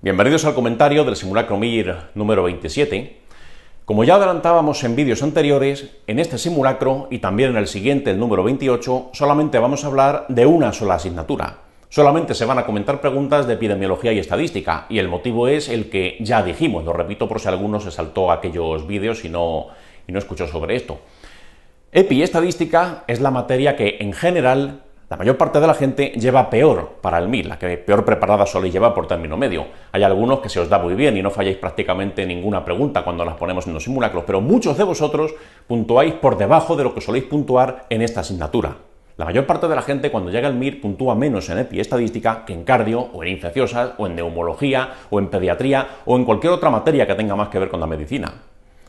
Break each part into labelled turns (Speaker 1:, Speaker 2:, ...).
Speaker 1: Bienvenidos al comentario del simulacro MIR número 27. Como ya adelantábamos en vídeos anteriores, en este simulacro y también en el siguiente, el número 28, solamente vamos a hablar de una sola asignatura. Solamente se van a comentar preguntas de epidemiología y estadística, y el motivo es el que ya dijimos, lo repito por si alguno se saltó aquellos vídeos y no escuchó sobre esto. Epi y estadística es la materia que, en general, la mayor parte de la gente lleva peor para el MIR, la que peor preparada soléis llevar por término medio. Hay algunos que se os da muy bien y no falláis prácticamente ninguna pregunta cuando las ponemos en los simulacros, pero muchos de vosotros puntuáis por debajo de lo que soléis puntuar en esta asignatura. La mayor parte de la gente cuando llega al MIR puntúa menos en Epi y estadística que en cardio, o en infecciosas, o en neumología, o en pediatría, o en cualquier otra materia que tenga más que ver con la medicina.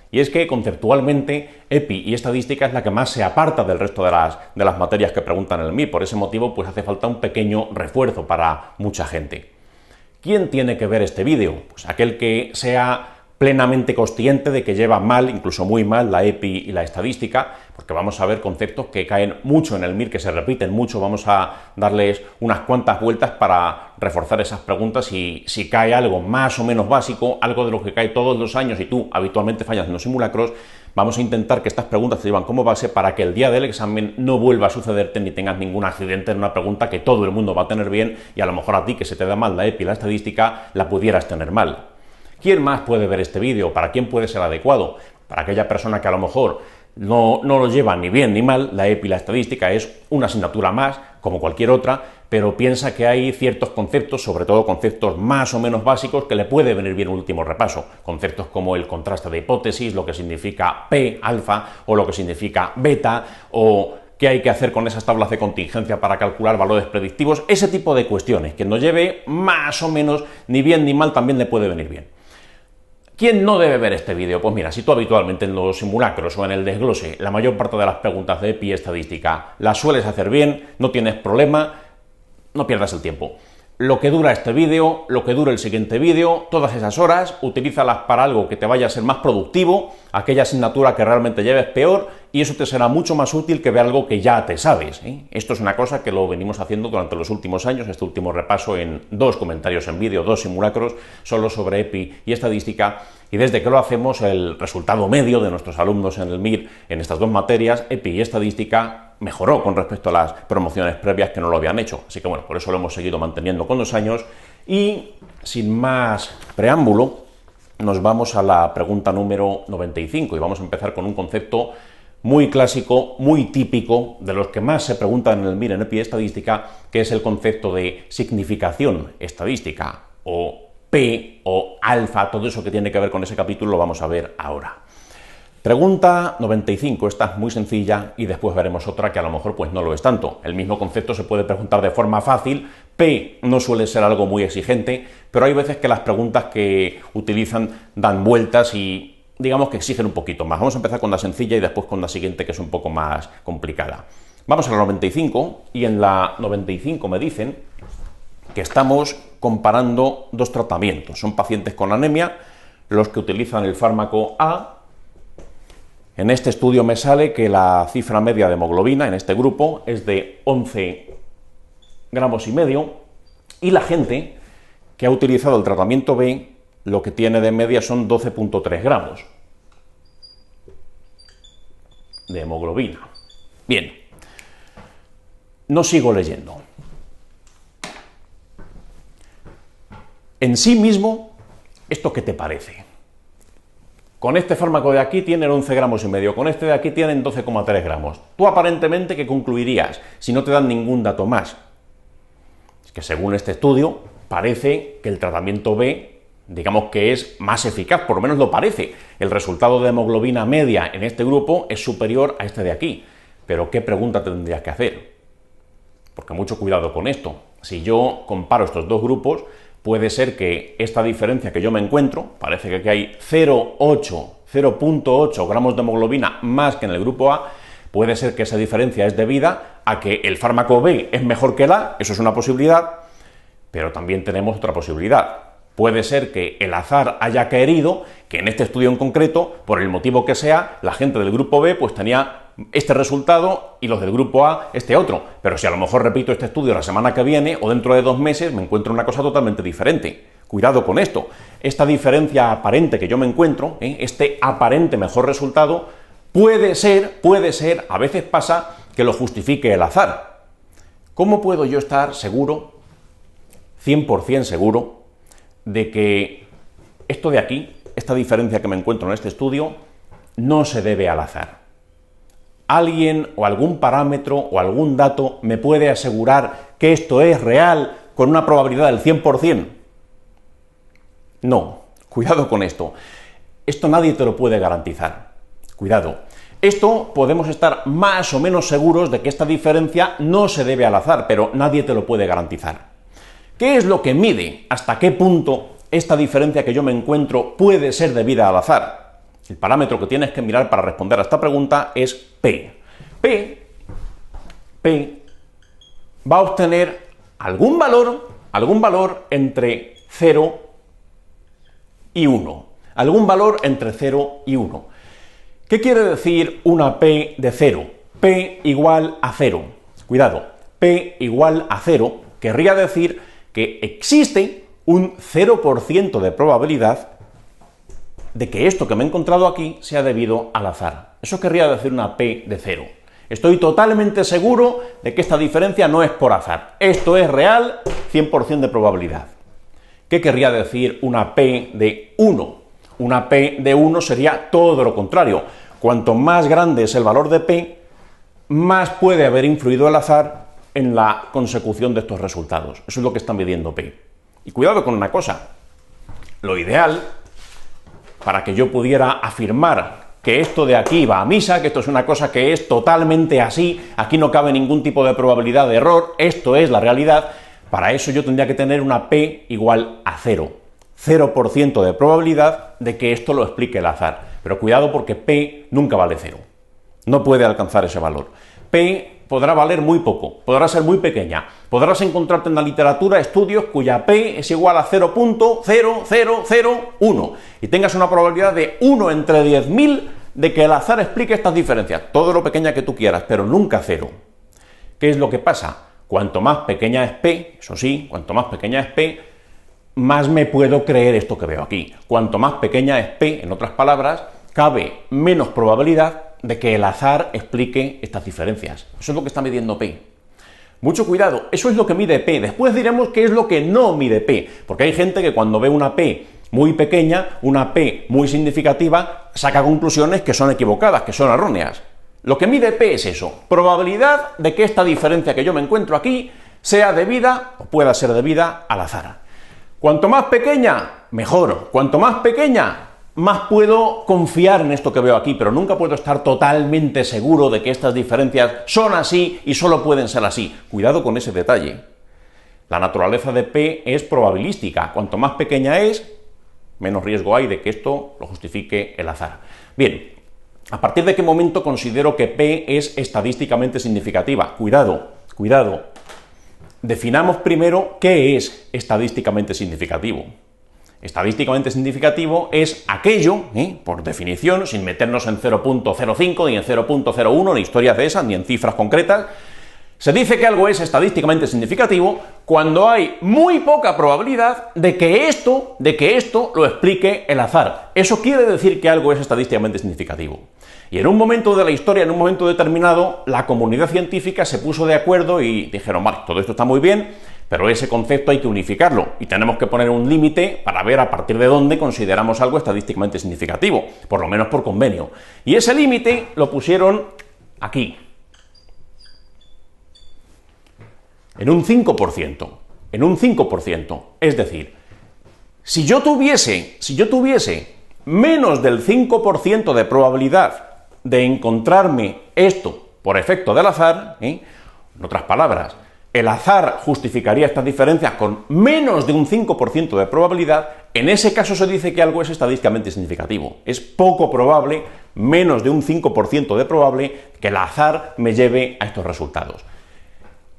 Speaker 1: Y es que, conceptualmente, Epi y estadística es la que más se aparta del resto de las materias que preguntan en el MIR. Por ese motivo, pues hace falta un pequeño refuerzo para mucha gente. ¿Quién tiene que ver este vídeo? Pues aquel que sea plenamente consciente de que lleva mal, incluso muy mal, la Epi y la estadística, porque vamos a ver conceptos que caen mucho en el MIR, que se repiten mucho. Vamos a darles unas cuantas vueltas para reforzar esas preguntas, y si cae algo más o menos básico, algo de lo que cae todos los años y tú habitualmente fallas en los simulacros, vamos a intentar que estas preguntas te llevan como base para que el día del examen no vuelva a sucederte ni tengas ningún accidente en una pregunta que todo el mundo va a tener bien y a lo mejor a ti, que se te da mal la Epi y la estadística, la pudieras tener mal. ¿Quién más puede ver este vídeo? ¿Para quién puede ser adecuado? Para aquella persona que a lo mejor no lo lleva ni bien ni mal, la Epi y la estadística es una asignatura más, como cualquier otra, pero piensa que hay ciertos conceptos, sobre todo conceptos más o menos básicos, que le puede venir bien un último repaso. Conceptos como el contraste de hipótesis, lo que significa P, alfa, o lo que significa beta, o qué hay que hacer con esas tablas de contingencia para calcular valores predictivos. Ese tipo de cuestiones, que nos lleve más o menos ni bien ni mal, también le puede venir bien. ¿Quién no debe ver este vídeo? Pues mira, si tú habitualmente en los simulacros o en el desglose la mayor parte de las preguntas de Epi y estadística las sueles hacer bien, no tienes problema, no pierdas el tiempo. Lo que dura este vídeo, lo que dura el siguiente vídeo, todas esas horas, utilízalas para algo que te vaya a ser más productivo, aquella asignatura que realmente lleves peor, y eso te será mucho más útil que ver algo que ya te sabes, ¿eh? Esto es una cosa que lo venimos haciendo durante los últimos años, este último repaso en 2 comentarios en vídeo, 2 simulacros, solo sobre Epi y estadística, y desde que lo hacemos el resultado medio de nuestros alumnos en el MIR en estas 2 materias, Epi y estadística, mejoró con respecto a las promociones previas que no lo habían hecho. Así que bueno, por eso lo hemos seguido manteniendo con los años. Y sin más preámbulo, nos vamos a la pregunta número 95 y vamos a empezar con un concepto muy clásico, muy típico, de los que más se preguntan en el MIR en Epi y estadística, que es el concepto de significación estadística, o P o alfa. Todo eso que tiene que ver con ese capítulo lo vamos a ver ahora. Pregunta 95, esta es muy sencilla, y después veremos otra que a lo mejor pues no lo es tanto. El mismo concepto se puede preguntar de forma fácil. P no suele ser algo muy exigente, pero hay veces que las preguntas que utilizan dan vueltas y digamos que exigen un poquito más. Vamos a empezar con la sencilla y después con la siguiente, que es un poco más complicada. Vamos a la 95, y en la 95 me dicen que estamos comparando 2 tratamientos. Son pacientes con anemia los que utilizan el fármaco A. En este estudio me sale que la cifra media de hemoglobina en este grupo es de 11,5 gramos, y la gente que ha utilizado el tratamiento B lo que tiene de media son 12,3 gramos de hemoglobina. Bien, no sigo leyendo. En sí mismo, ¿esto qué te parece? Con este fármaco de aquí tienen 11,5 gramos, con este de aquí tienen 12,3 gramos. Tú aparentemente, ¿qué concluirías si no te dan ningún dato más? Es que según este estudio parece que el tratamiento B, digamos que es más eficaz, por lo menos lo parece. El resultado de hemoglobina media en este grupo es superior a este de aquí. Pero ¿qué pregunta tendrías que hacer? Porque mucho cuidado con esto. Si yo comparo estos 2 grupos, puede ser que esta diferencia que yo me encuentro, parece que aquí hay 0,8 gramos de hemoglobina más que en el grupo A, puede ser que esa diferencia es debida a que el fármaco B es mejor que el A, eso es una posibilidad, pero también tenemos otra posibilidad. Puede ser que el azar haya querido que en este estudio en concreto, por el motivo que sea, la gente del grupo B pues tenía este resultado y los del grupo A este otro. Pero si a lo mejor repito este estudio la semana que viene o dentro de 2 meses, me encuentro una cosa totalmente diferente. Cuidado con esto. Esta diferencia aparente que yo me encuentro, este aparente mejor resultado, puede ser, a veces pasa que lo justifique el azar. ¿Cómo puedo yo estar seguro, 100% seguro, de que esto de aquí, esta diferencia que me encuentro en este estudio, no se debe al azar? ¿Alguien o algún parámetro o algún dato me puede asegurar que esto es real con una probabilidad del 100%? No, cuidado con esto. Esto nadie te lo puede garantizar. Cuidado. Esto podemos estar más o menos seguros de que esta diferencia no se debe al azar, pero nadie te lo puede garantizar. ¿Qué es lo que mide hasta qué punto esta diferencia que yo me encuentro puede ser debida al azar? El parámetro que tienes que mirar para responder a esta pregunta es P. P va a obtener algún valor entre 0 y 1. Algún valor entre 0 y 1. ¿Qué quiere decir una P de 0? P igual a 0. Cuidado, P igual a 0 querría decir que existe un 0% de probabilidad de que esto que me he encontrado aquí sea debido al azar. Eso querría decir una P de 0. Estoy totalmente seguro de que esta diferencia no es por azar. Esto es real, 100% de probabilidad. ¿Qué querría decir una P de 1? Una P de 1 sería todo lo contrario. Cuanto más grande es el valor de P, más puede haber influido el azar en la consecución de estos resultados. Eso es lo que está midiendo P. Y cuidado con una cosa. Lo ideal, para que yo pudiera afirmar que esto de aquí va a misa, que esto es una cosa que es totalmente así, aquí no cabe ningún tipo de probabilidad de error, esto es la realidad, para eso yo tendría que tener una P igual a 0. 0% de probabilidad de que esto lo explique el azar. Pero cuidado porque P nunca vale 0. No puede alcanzar ese valor. P podrá valer muy poco, podrá ser muy pequeña. Podrás encontrarte en la literatura estudios cuya P es igual a 0.0001 y tengas una probabilidad de 1 entre 10.000 de que el azar explique estas diferencias. Todo lo pequeña que tú quieras, pero nunca 0. ¿Qué es lo que pasa? Cuanto más pequeña es P, eso sí, cuanto más pequeña es P, más me puedo creer esto que veo aquí. Cuanto más pequeña es P, en otras palabras, cabe menos probabilidad de que el azar explique estas diferencias. Eso es lo que está midiendo P. Mucho cuidado, eso es lo que mide P. Después diremos qué es lo que no mide P, porque hay gente que cuando ve una P muy pequeña, una P muy significativa, saca conclusiones que son equivocadas, que son erróneas. Lo que mide P es eso, probabilidad de que esta diferencia que yo me encuentro aquí sea debida o pueda ser debida al azar. Cuanto más pequeña, mejor. Cuanto más pequeña, más puedo confiar en esto que veo aquí, pero nunca puedo estar totalmente seguro de que estas diferencias son así y solo pueden ser así. Cuidado con ese detalle. La naturaleza de P es probabilística. Cuanto más pequeña es, menos riesgo hay de que esto lo justifique el azar. Bien, ¿a partir de qué momento considero que P es estadísticamente significativa? Cuidado, cuidado. Definamos primero qué es estadísticamente significativo. Estadísticamente significativo es aquello, por definición, sin meternos en 0.05 ni en 0.01, ni historias de esas, ni en cifras concretas, se dice que algo es estadísticamente significativo cuando hay muy poca probabilidad de que esto lo explique el azar. Eso quiere decir que algo es estadísticamente significativo. Y en un momento de la historia, en un momento determinado, la comunidad científica se puso de acuerdo y dijeron, vale, todo esto está muy bien, pero ese concepto hay que unificarlo y tenemos que poner un límite para ver a partir de dónde consideramos algo estadísticamente significativo, por lo menos por convenio. Y ese límite lo pusieron aquí, en un 5%, en un 5%. Es decir, si yo tuviese menos del 5% de probabilidad de encontrarme esto por efecto del azar, en otras palabras, el azar justificaría estas diferencias con menos de un 5% de probabilidad, en ese caso se dice que algo es estadísticamente significativo. Es poco probable, menos de un 5% de probable, que el azar me lleve a estos resultados.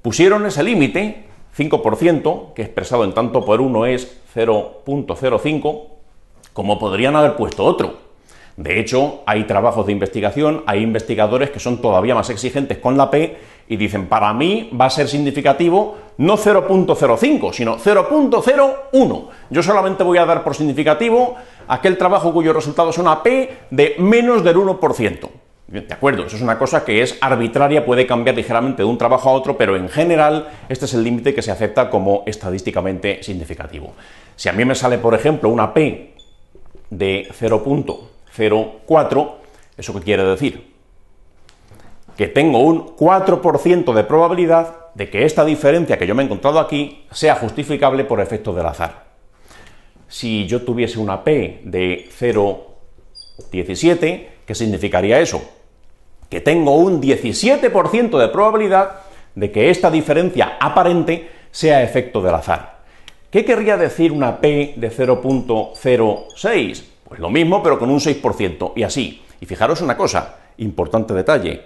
Speaker 1: Pusieron ese límite, 5%, que expresado en tanto por 1 es 0.05, como podrían haber puesto otro. De hecho, hay trabajos de investigación, hay investigadores que son todavía más exigentes con la P y dicen, para mí va a ser significativo no 0.05, sino 0.01. Yo solamente voy a dar por significativo aquel trabajo cuyo resultado es una P de menos del 1%. De acuerdo, eso es una cosa que es arbitraria, puede cambiar ligeramente de un trabajo a otro, pero en general este es el límite que se acepta como estadísticamente significativo. Si a mí me sale, por ejemplo, una P de 0.04, ¿eso qué quiere decir? Que tengo un 4% de probabilidad de que esta diferencia que yo me he encontrado aquí sea justificable por efecto del azar. Si yo tuviese una P de 0.17, ¿qué significaría eso? Que tengo un 17% de probabilidad de que esta diferencia aparente sea efecto del azar. ¿Qué querría decir una P de 0.06? Pues lo mismo, pero con un 6%, y así. Y fijaros una cosa, importante detalle,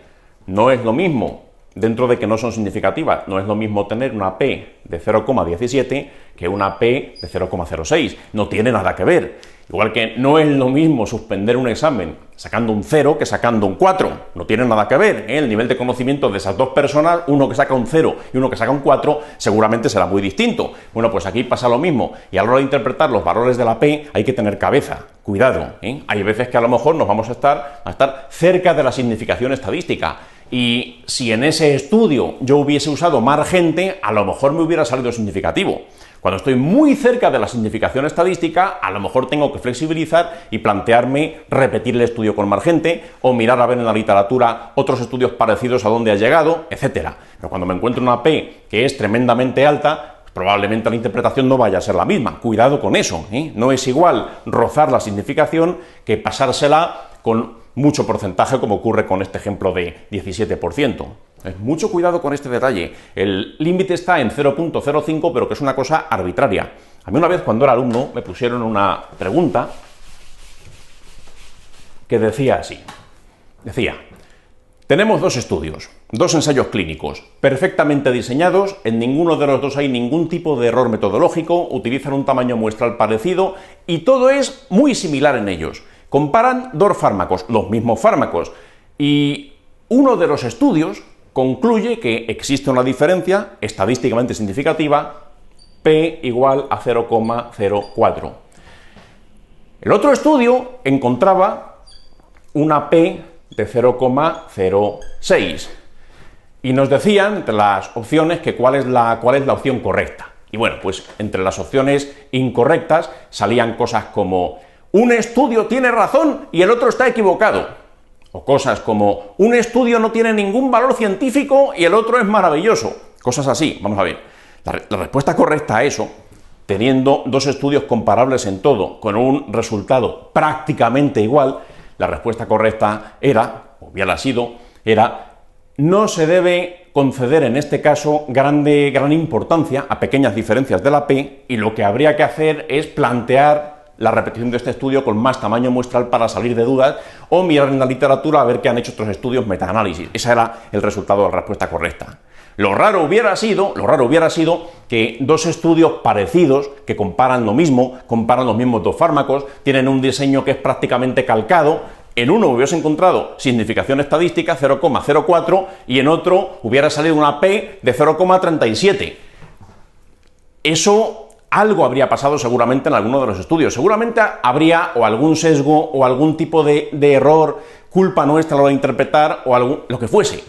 Speaker 1: no es lo mismo, dentro de que no son significativas, no es lo mismo tener una P de 0,17 que una P de 0,06, no tiene nada que ver. Igual que no es lo mismo suspender un examen sacando un 0 que sacando un 4, no tiene nada que ver, ¿eh? El nivel de conocimiento de esas dos personas, uno que saca un 0 y uno que saca un 4, seguramente será muy distinto. Bueno, pues aquí pasa lo mismo, y a la hora de interpretar los valores de la P hay que tener cabeza, cuidado, ¿eh? Hay veces que a lo mejor nos vamos a estar cerca de la significación estadística, y si en ese estudio yo hubiese usado más gente, a lo mejor me hubiera salido significativo. Cuando estoy muy cerca de la significación estadística, a lo mejor tengo que flexibilizar y plantearme repetir el estudio con más gente, o mirar a ver en la literatura otros estudios parecidos a dónde ha llegado, etcétera. Pero cuando me encuentro una P que es tremendamente alta, probablemente la interpretación no vaya a ser la misma. Cuidado con eso, ¿eh? No es igual rozar la significación que pasársela con mucho porcentaje, como ocurre con este ejemplo de 17%. Mucho cuidado con este detalle. El límite está en 0.05, pero que es una cosa arbitraria. A mí una vez, cuando era alumno, me pusieron una pregunta que decía así. Decía, tenemos dos estudios, dos ensayos clínicos, perfectamente diseñados, en ninguno de los dos hay ningún tipo de error metodológico, utilizan un tamaño muestral parecido y todo es muy similar en ellos. Comparan dos fármacos, los mismos fármacos, y uno de los estudios concluye que existe una diferencia estadísticamente significativa, P igual a 0,04. El otro estudio encontraba una P de 0,06 y nos decían entre las opciones que cuál es la opción correcta. Y bueno, pues entre las opciones incorrectas salían cosas como un estudio tiene razón y el otro está equivocado. O cosas como, un estudio no tiene ningún valor científico y el otro es maravilloso. Cosas así, vamos a ver. La respuesta correcta a eso, teniendo dos estudios comparables en todo, con un resultado prácticamente igual, la respuesta correcta era, o hubiera sido, no se debe conceder en este caso gran importancia a pequeñas diferencias de la P, y lo que habría que hacer es plantear la repetición de este estudio con más tamaño muestral para salir de dudas, o mirar en la literatura a ver qué han hecho otros estudios meta-análisis. Ese era el resultado de la respuesta correcta. Lo raro hubiera sido que dos estudios parecidos, que comparan lo mismo, comparan los mismos dos fármacos, tienen un diseño que es prácticamente calcado, en uno hubiese encontrado significación estadística 0,04 y en otro hubiera salido una P de 0,37. Eso algo habría pasado seguramente en alguno de los estudios. Seguramente habría o algún sesgo o algún tipo de error, culpa nuestra a la hora de interpretar, o lo que fuese.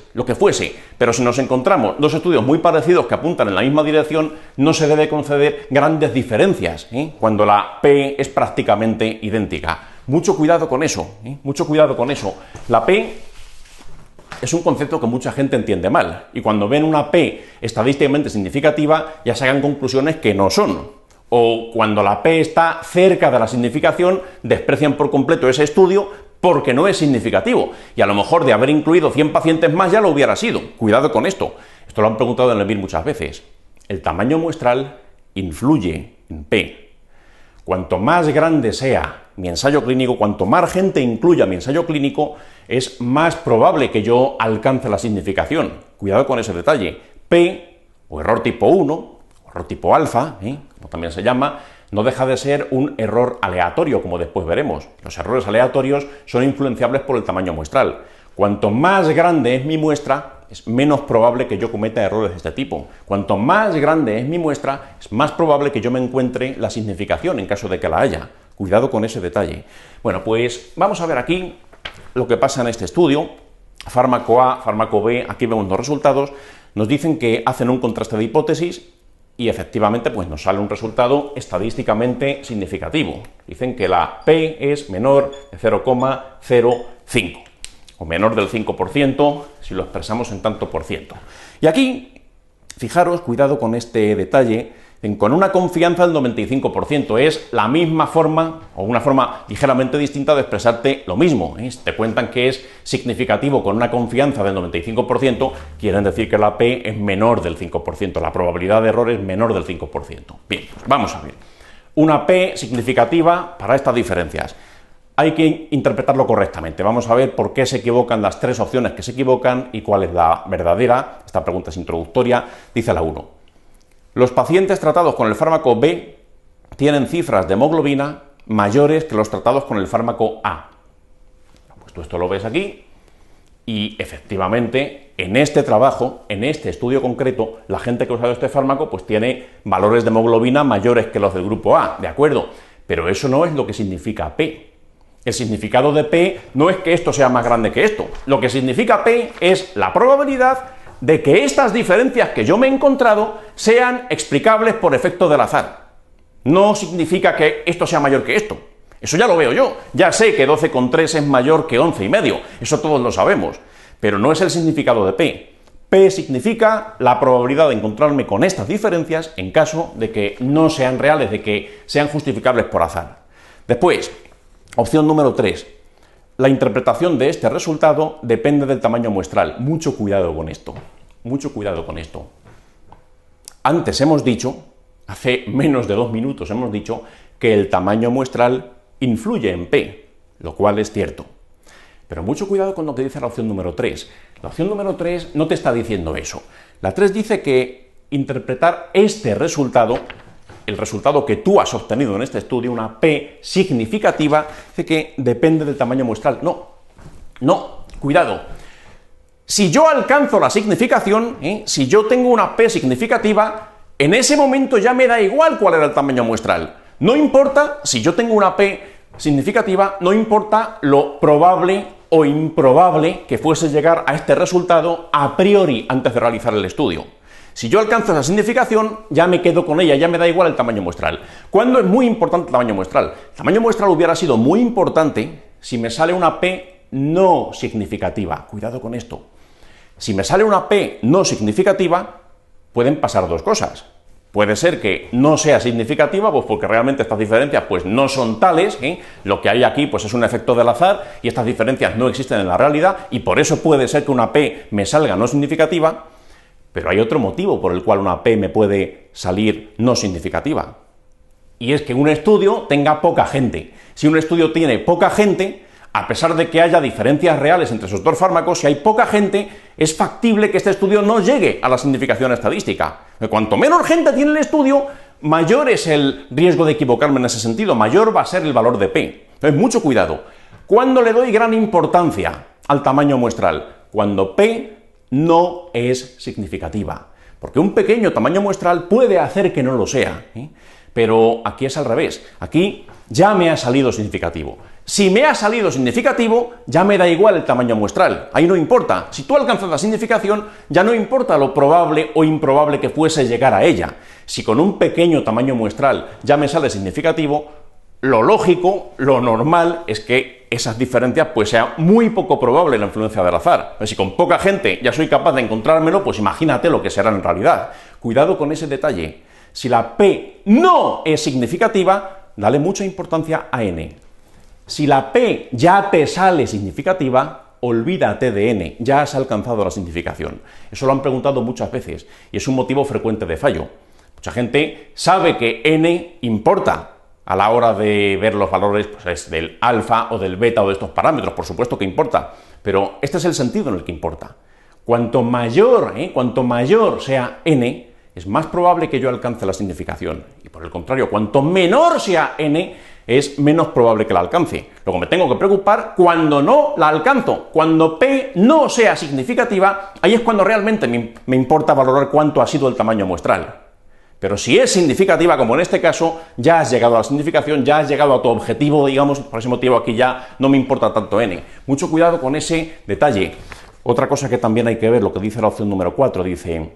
Speaker 1: Pero si nos encontramos dos estudios muy parecidos que apuntan en la misma dirección, no se debe conceder grandes diferencias, cuando la P es prácticamente idéntica. Mucho cuidado con eso, mucho cuidado con eso. La P es un concepto que mucha gente entiende mal, y cuando ven una P estadísticamente significativa ya sacan conclusiones que no son, o cuando la P está cerca de la significación desprecian por completo ese estudio porque no es significativo, y a lo mejor de haber incluido 100 pacientes más ya lo hubiera sido. Cuidado con esto, esto lo han preguntado en el BIR muchas veces. El tamaño muestral influye en P. Cuanto más grande sea mi ensayo clínico, cuanto más gente incluya mi ensayo clínico, es más probable que yo alcance la significación. Cuidado con ese detalle. P, o error tipo 1, o error tipo alfa, como también se llama, no deja de ser un error aleatorio, como después veremos. Los errores aleatorios son influenciables por el tamaño muestral. Cuanto más grande es mi muestra, es menos probable que yo cometa errores de este tipo. Cuanto más grande es mi muestra, es más probable que yo me encuentre la significación en caso de que la haya. Cuidado con ese detalle. Bueno, pues vamos a ver aquí lo que pasa en este estudio. Fármaco A, fármaco B, aquí vemos los resultados. Nos dicen que hacen un contraste de hipótesis y efectivamente pues nos sale un resultado estadísticamente significativo. Dicen que la P es menor de 0,05 o menor del 5% si lo expresamos en tanto por ciento. Y aquí, fijaros, cuidado con este detalle, con una confianza del 95%, es la misma forma, o una forma ligeramente distinta de expresarte lo mismo. Te cuentan que es significativo con una confianza del 95%, quieren decir que la P es menor del 5%, la probabilidad de error es menor del 5%. Bien, pues vamos a ver. Una P significativa para estas diferencias. Hay que interpretarlo correctamente. Vamos a ver por qué se equivocan las tres opciones que se equivocan y cuál es la verdadera. Esta pregunta es introductoria. Dice la 1. Los pacientes tratados con el fármaco B tienen cifras de hemoglobina mayores que los tratados con el fármaco A. Pues tú esto lo ves aquí y efectivamente en este trabajo, en este estudio concreto, la gente que ha usado este fármaco pues tiene valores de hemoglobina mayores que los del grupo A, ¿de acuerdo? Pero eso no es lo que significa P. El significado de P no es que esto sea más grande que esto. Lo que significa P es la probabilidad de que estas diferencias que yo me he encontrado sean explicables por efecto del azar. No significa que esto sea mayor que esto. Eso ya lo veo yo. Ya sé que 12,3 es mayor que 11,5. Eso todos lo sabemos. Pero no es el significado de P. P significa la probabilidad de encontrarme con estas diferencias en caso de que no sean reales, de que sean justificables por azar. Después, opción número 3. La interpretación de este resultado depende del tamaño muestral. Mucho cuidado con esto. Mucho cuidado con esto. Antes hemos dicho, hace menos de 2 minutos hemos dicho, que el tamaño muestral influye en P, lo cual es cierto. Pero mucho cuidado con lo que dice la opción número 3. La opción número 3 no te está diciendo eso. La 3 dice que interpretar este resultado, el resultado que tú has obtenido en este estudio, una P significativa, dice que depende del tamaño muestral. No, cuidado. Si yo alcanzo la significación, si yo tengo una P significativa, en ese momento ya me da igual cuál era el tamaño muestral. No importa, si yo tengo una P significativa, no importa lo probable o improbable que fuese llegar a este resultado a priori antes de realizar el estudio. Si yo alcanzo esa significación, ya me quedo con ella, ya me da igual el tamaño muestral. ¿Cuándo es muy importante el tamaño muestral? El tamaño muestral hubiera sido muy importante si me sale una P no significativa. Cuidado con esto. Si me sale una P no significativa, pueden pasar dos cosas. Puede ser que no sea significativa, pues porque realmente estas diferencias pues no son tales, lo que hay aquí pues es un efecto del azar y estas diferencias no existen en la realidad y por eso puede ser que una P me salga no significativa. Pero hay otro motivo por el cual una P me puede salir no significativa. Y es que un estudio tenga poca gente. Si un estudio tiene poca gente, a pesar de que haya diferencias reales entre esos dos fármacos, si hay poca gente, es factible que este estudio no llegue a la significación estadística. Cuanto menos gente tiene el estudio, mayor es el riesgo de equivocarme en ese sentido, mayor va a ser el valor de P. Entonces, mucho cuidado. ¿Cuándo le doy gran importancia al tamaño muestral? Cuando P no es significativa, porque un pequeño tamaño muestral puede hacer que no lo sea, pero aquí es al revés, aquí ya me ha salido significativo. Si me ha salido significativo, ya me da igual el tamaño muestral, ahí no importa. Si tú alcanzas la significación, ya no importa lo probable o improbable que fuese llegar a ella. Si con un pequeño tamaño muestral ya me sale significativo, lo lógico, lo normal es que esas diferencias pues sea muy poco probable la influencia del azar. Pero si con poca gente ya soy capaz de encontrármelo, pues imagínate lo que será en realidad. Cuidado con ese detalle. Si la P no es significativa, dale mucha importancia a N. Si la P ya te sale significativa, olvídate de N, ya has alcanzado la significación. Eso lo han preguntado muchas veces y es un motivo frecuente de fallo. Mucha gente sabe que N importa a la hora de ver los valores pues, del alfa o del beta o de estos parámetros, por supuesto que importa, pero este es el sentido en el que importa. Cuanto mayor sea N, es más probable que yo alcance la significación. Y por el contrario, cuanto menor sea n, es menos probable que la alcance. Luego me tengo que preocupar cuando no la alcanzo. Cuando P no sea significativa, ahí es cuando realmente me importa valorar cuánto ha sido el tamaño muestral. Pero si es significativa, como en este caso, ya has llegado a la significación, ya has llegado a tu objetivo, digamos, por ese motivo aquí ya no me importa tanto n. Mucho cuidado con ese detalle. Otra cosa que también hay que ver, lo que dice la opción número 4, dice: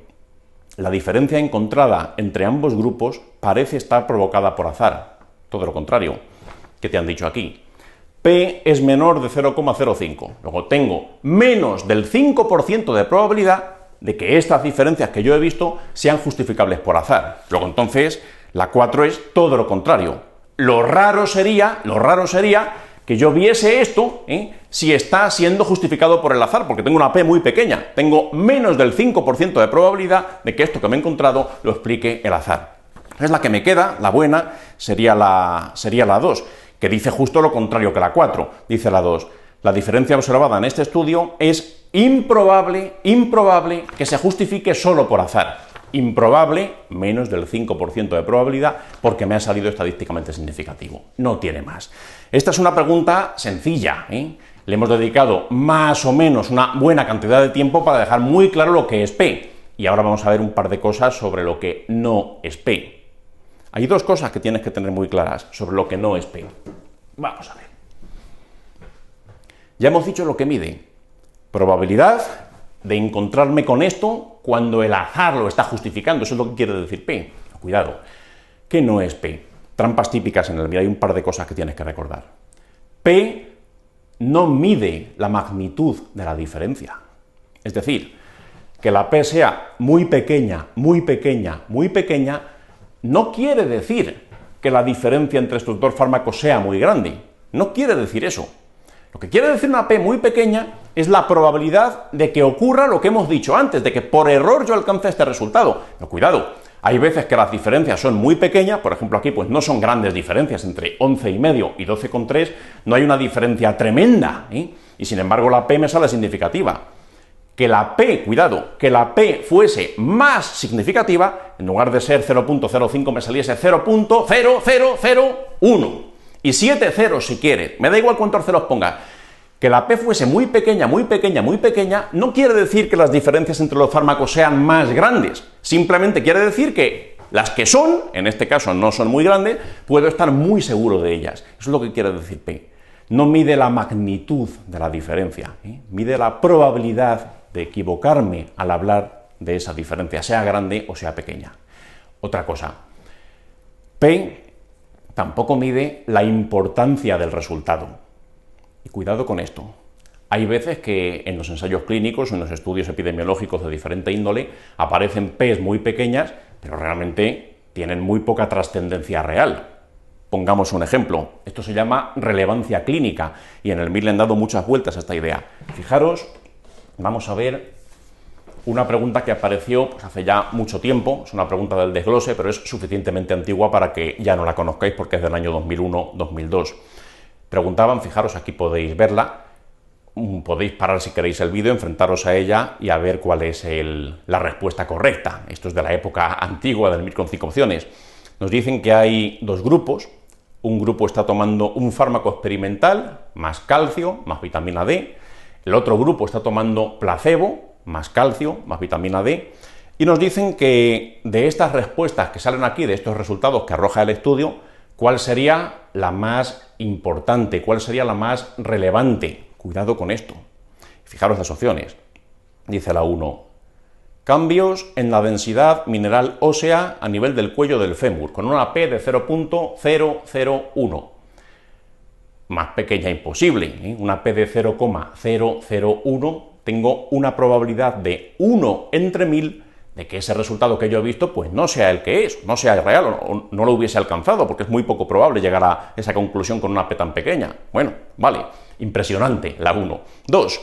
Speaker 1: la diferencia encontrada entre ambos grupos parece estar provocada por azar. Todo lo contrario. ¿Qué te han dicho aquí? P es menor de 0,05. Luego tengo menos del 5% de probabilidad de que estas diferencias que yo he visto sean justificables por azar. Luego entonces la 4 es todo lo contrario. Lo raro sería que yo viese esto si está siendo justificado por el azar, porque tengo una P muy pequeña. Tengo menos del 5% de probabilidad de que esto que me he encontrado lo explique el azar. Es la que me queda, la buena, sería la 2, que dice justo lo contrario que la 4. Dice la 2, la diferencia observada en este estudio es improbable que se justifique solo por azar. Improbable, menos del 5% de probabilidad, porque me ha salido estadísticamente significativo. No tiene más. Esta es una pregunta sencilla, Le hemos dedicado más o menos una buena cantidad de tiempo para dejar muy claro lo que es P. Y ahora vamos a ver un par de cosas sobre lo que no es P. Hay dos cosas que tienes que tener muy claras sobre lo que no es P. Vamos a ver. Ya hemos dicho lo que mide. Probabilidad de encontrarme con esto cuando el azar lo está justificando. Eso es lo que quiere decir P. Cuidado. ¿Qué no es P? Trampas típicas en el MIR. Hay un par de cosas que tienes que recordar. P no mide la magnitud de la diferencia. Es decir, que la P sea muy pequeña, no quiere decir que la diferencia entre estos dos fármacos sea muy grande. No quiere decir eso. Lo que quiere decir una P muy pequeña es la probabilidad de que ocurra lo que hemos dicho antes, de que por error yo alcance este resultado. Pero cuidado, hay veces que las diferencias son muy pequeñas, por ejemplo aquí pues no son grandes diferencias, entre 11,5 y 12,3 no hay una diferencia tremenda, y sin embargo la P me sale significativa. Que la P, cuidado, que la P fuese más significativa, en lugar de ser 0.05 me saliese 0.0001. Y 7 ceros si quieres, me da igual cuántos ceros ponga. Que la P fuese muy pequeña, no quiere decir que las diferencias entre los fármacos sean más grandes. Simplemente quiere decir que las que son, en este caso no son muy grandes, puedo estar muy seguro de ellas. Eso es lo que quiere decir P. No mide la magnitud de la diferencia, mide la probabilidad de equivocarme al hablar de esa diferencia, sea grande o sea pequeña. Otra cosa, P tampoco mide la importancia del resultado. Y cuidado con esto. Hay veces que en los ensayos clínicos, en los estudios epidemiológicos de diferente índole, aparecen P's muy pequeñas, pero realmente tienen muy poca trascendencia real. Pongamos un ejemplo. Esto se llama relevancia clínica, y en el MIR le han dado muchas vueltas a esta idea. Fijaros, vamos a ver una pregunta que apareció pues, hace ya mucho tiempo, es una pregunta del desglose, pero es suficientemente antigua para que ya no la conozcáis porque es del año 2001-2002. Preguntaban, fijaros, aquí podéis verla, podéis parar si queréis el vídeo, enfrentaros a ella y a ver cuál es la respuesta correcta. Esto es de la época antigua del MIR con 5 opciones. Nos dicen que hay dos grupos. Un grupo está tomando un fármaco experimental, más calcio, más vitamina D. El otro grupo está tomando placebo, más calcio, más vitamina D. Y nos dicen que de estas respuestas que salen aquí, de estos resultados que arroja el estudio, ¿cuál sería la más importante? ¿Cuál sería la más relevante? Cuidado con esto. Fijaros las opciones. Dice la 1. Cambios en la densidad mineral ósea a nivel del cuello del fémur, con una P de 0.001. Más pequeña imposible, Una P de 0,001, tengo una probabilidad de 1 entre 1000 de que ese resultado que yo he visto pues no sea el que es, no sea real o no lo hubiese alcanzado, porque es muy poco probable llegar a esa conclusión con una P tan pequeña. Bueno, vale, impresionante la 1. 2.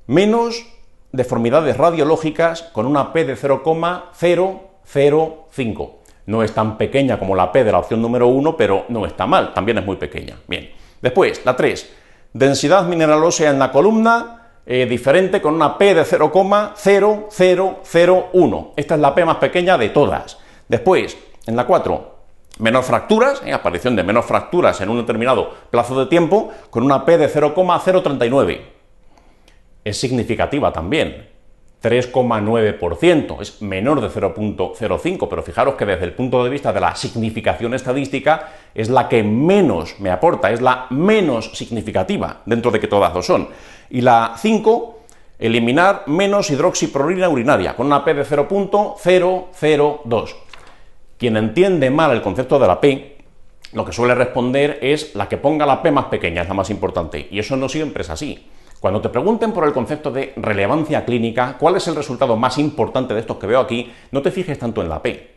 Speaker 1: Menos deformidades radiológicas con una P de 0,005. No es tan pequeña como la P de la opción número 1, pero no está mal, también es muy pequeña. Bien. Después, la 3. Densidad mineral ósea en la columna diferente con una P de 0,0001. Esta es la P más pequeña de todas. Después, en la 4, menor fracturas, aparición de menos fracturas en un determinado plazo de tiempo, con una P de 0,039. Es significativa también, 3,9%, es menor de 0,05, pero fijaros que desde el punto de vista de la significación estadística es la que menos me aporta, es la menos significativa, dentro de que todas lo son. Y la 5, eliminar menos hidroxiprolina urinaria, con una P de 0,002. Quien entiende mal el concepto de la P, lo que suele responder es la que ponga la P más pequeña, es la más importante, y eso no siempre es así. Cuando te pregunten por el concepto de relevancia clínica, cuál es el resultado más importante de estos que veo aquí, no te fijes tanto en la P.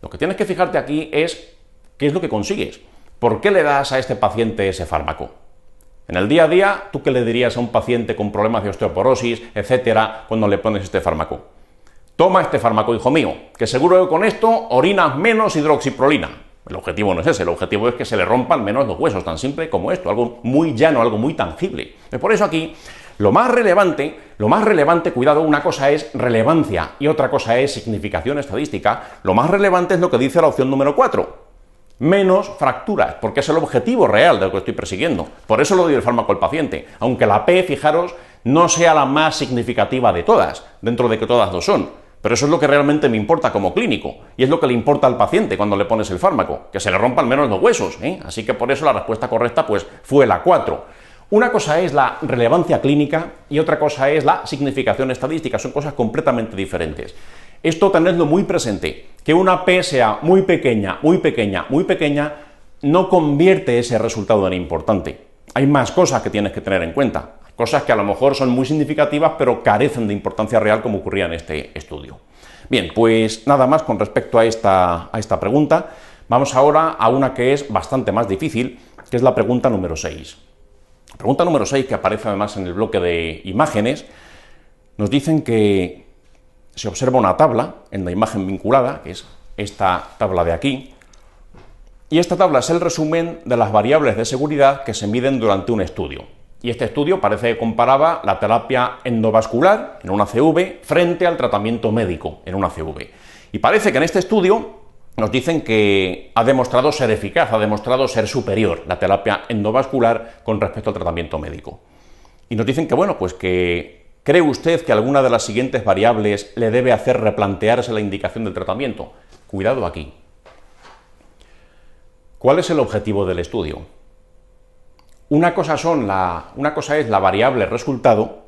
Speaker 1: Lo que tienes que fijarte aquí es qué es lo que consigues. ¿Por qué le das a este paciente ese fármaco? En el día a día, ¿tú qué le dirías a un paciente con problemas de osteoporosis, etcétera, cuando le pones este fármaco? Toma este fármaco, hijo mío, que seguro que con esto orinas menos hidroxiprolina. El objetivo no es ese, el objetivo es que se le rompan menos los huesos, tan simple como esto, algo muy llano, algo muy tangible. Por eso aquí, lo más relevante, cuidado, una cosa es relevancia y otra cosa es significación estadística. Lo más relevante es lo que dice la opción número 4, menos fracturas, porque es el objetivo real de lo que estoy persiguiendo. Por eso lo doy el fármaco al paciente, aunque la P, fijaros, no sea la más significativa de todas, dentro de que todas lo son. Pero eso es lo que realmente me importa como clínico, y es lo que le importa al paciente cuando le pones el fármaco, que se le rompan menos los huesos, ¿eh? Así que por eso la respuesta correcta pues fue la 4. Una cosa es la relevancia clínica y otra cosa es la significación estadística, son cosas completamente diferentes. Esto tenedlo muy presente, que una P sea muy pequeña, muy pequeña, muy pequeña, no convierte ese resultado en importante. Hay más cosas que tienes que tener en cuenta. Cosas que a lo mejor son muy significativas, pero carecen de importancia real, como ocurría en este estudio. Bien, pues nada más con respecto a esta pregunta. Vamos ahora a una que es bastante más difícil, que es la pregunta número 6. La pregunta número 6, que aparece además en el bloque de imágenes, nos dicen que se observa una tabla en la imagen vinculada, que es esta tabla de aquí, y esta tabla es el resumen de las variables de seguridad que se miden durante un estudio. Y este estudio parece que comparaba la terapia endovascular en una CV frente al tratamiento médico en una CV. Y parece que en este estudio nos dicen que ha demostrado ser eficaz, ha demostrado ser superior la terapia endovascular con respecto al tratamiento médico. Y nos dicen que, bueno, pues que ¿cree usted que alguna de las siguientes variables le debe hacer replantearse la indicación del tratamiento? Cuidado aquí. ¿Cuál es el objetivo del estudio? Una cosa es la variable resultado,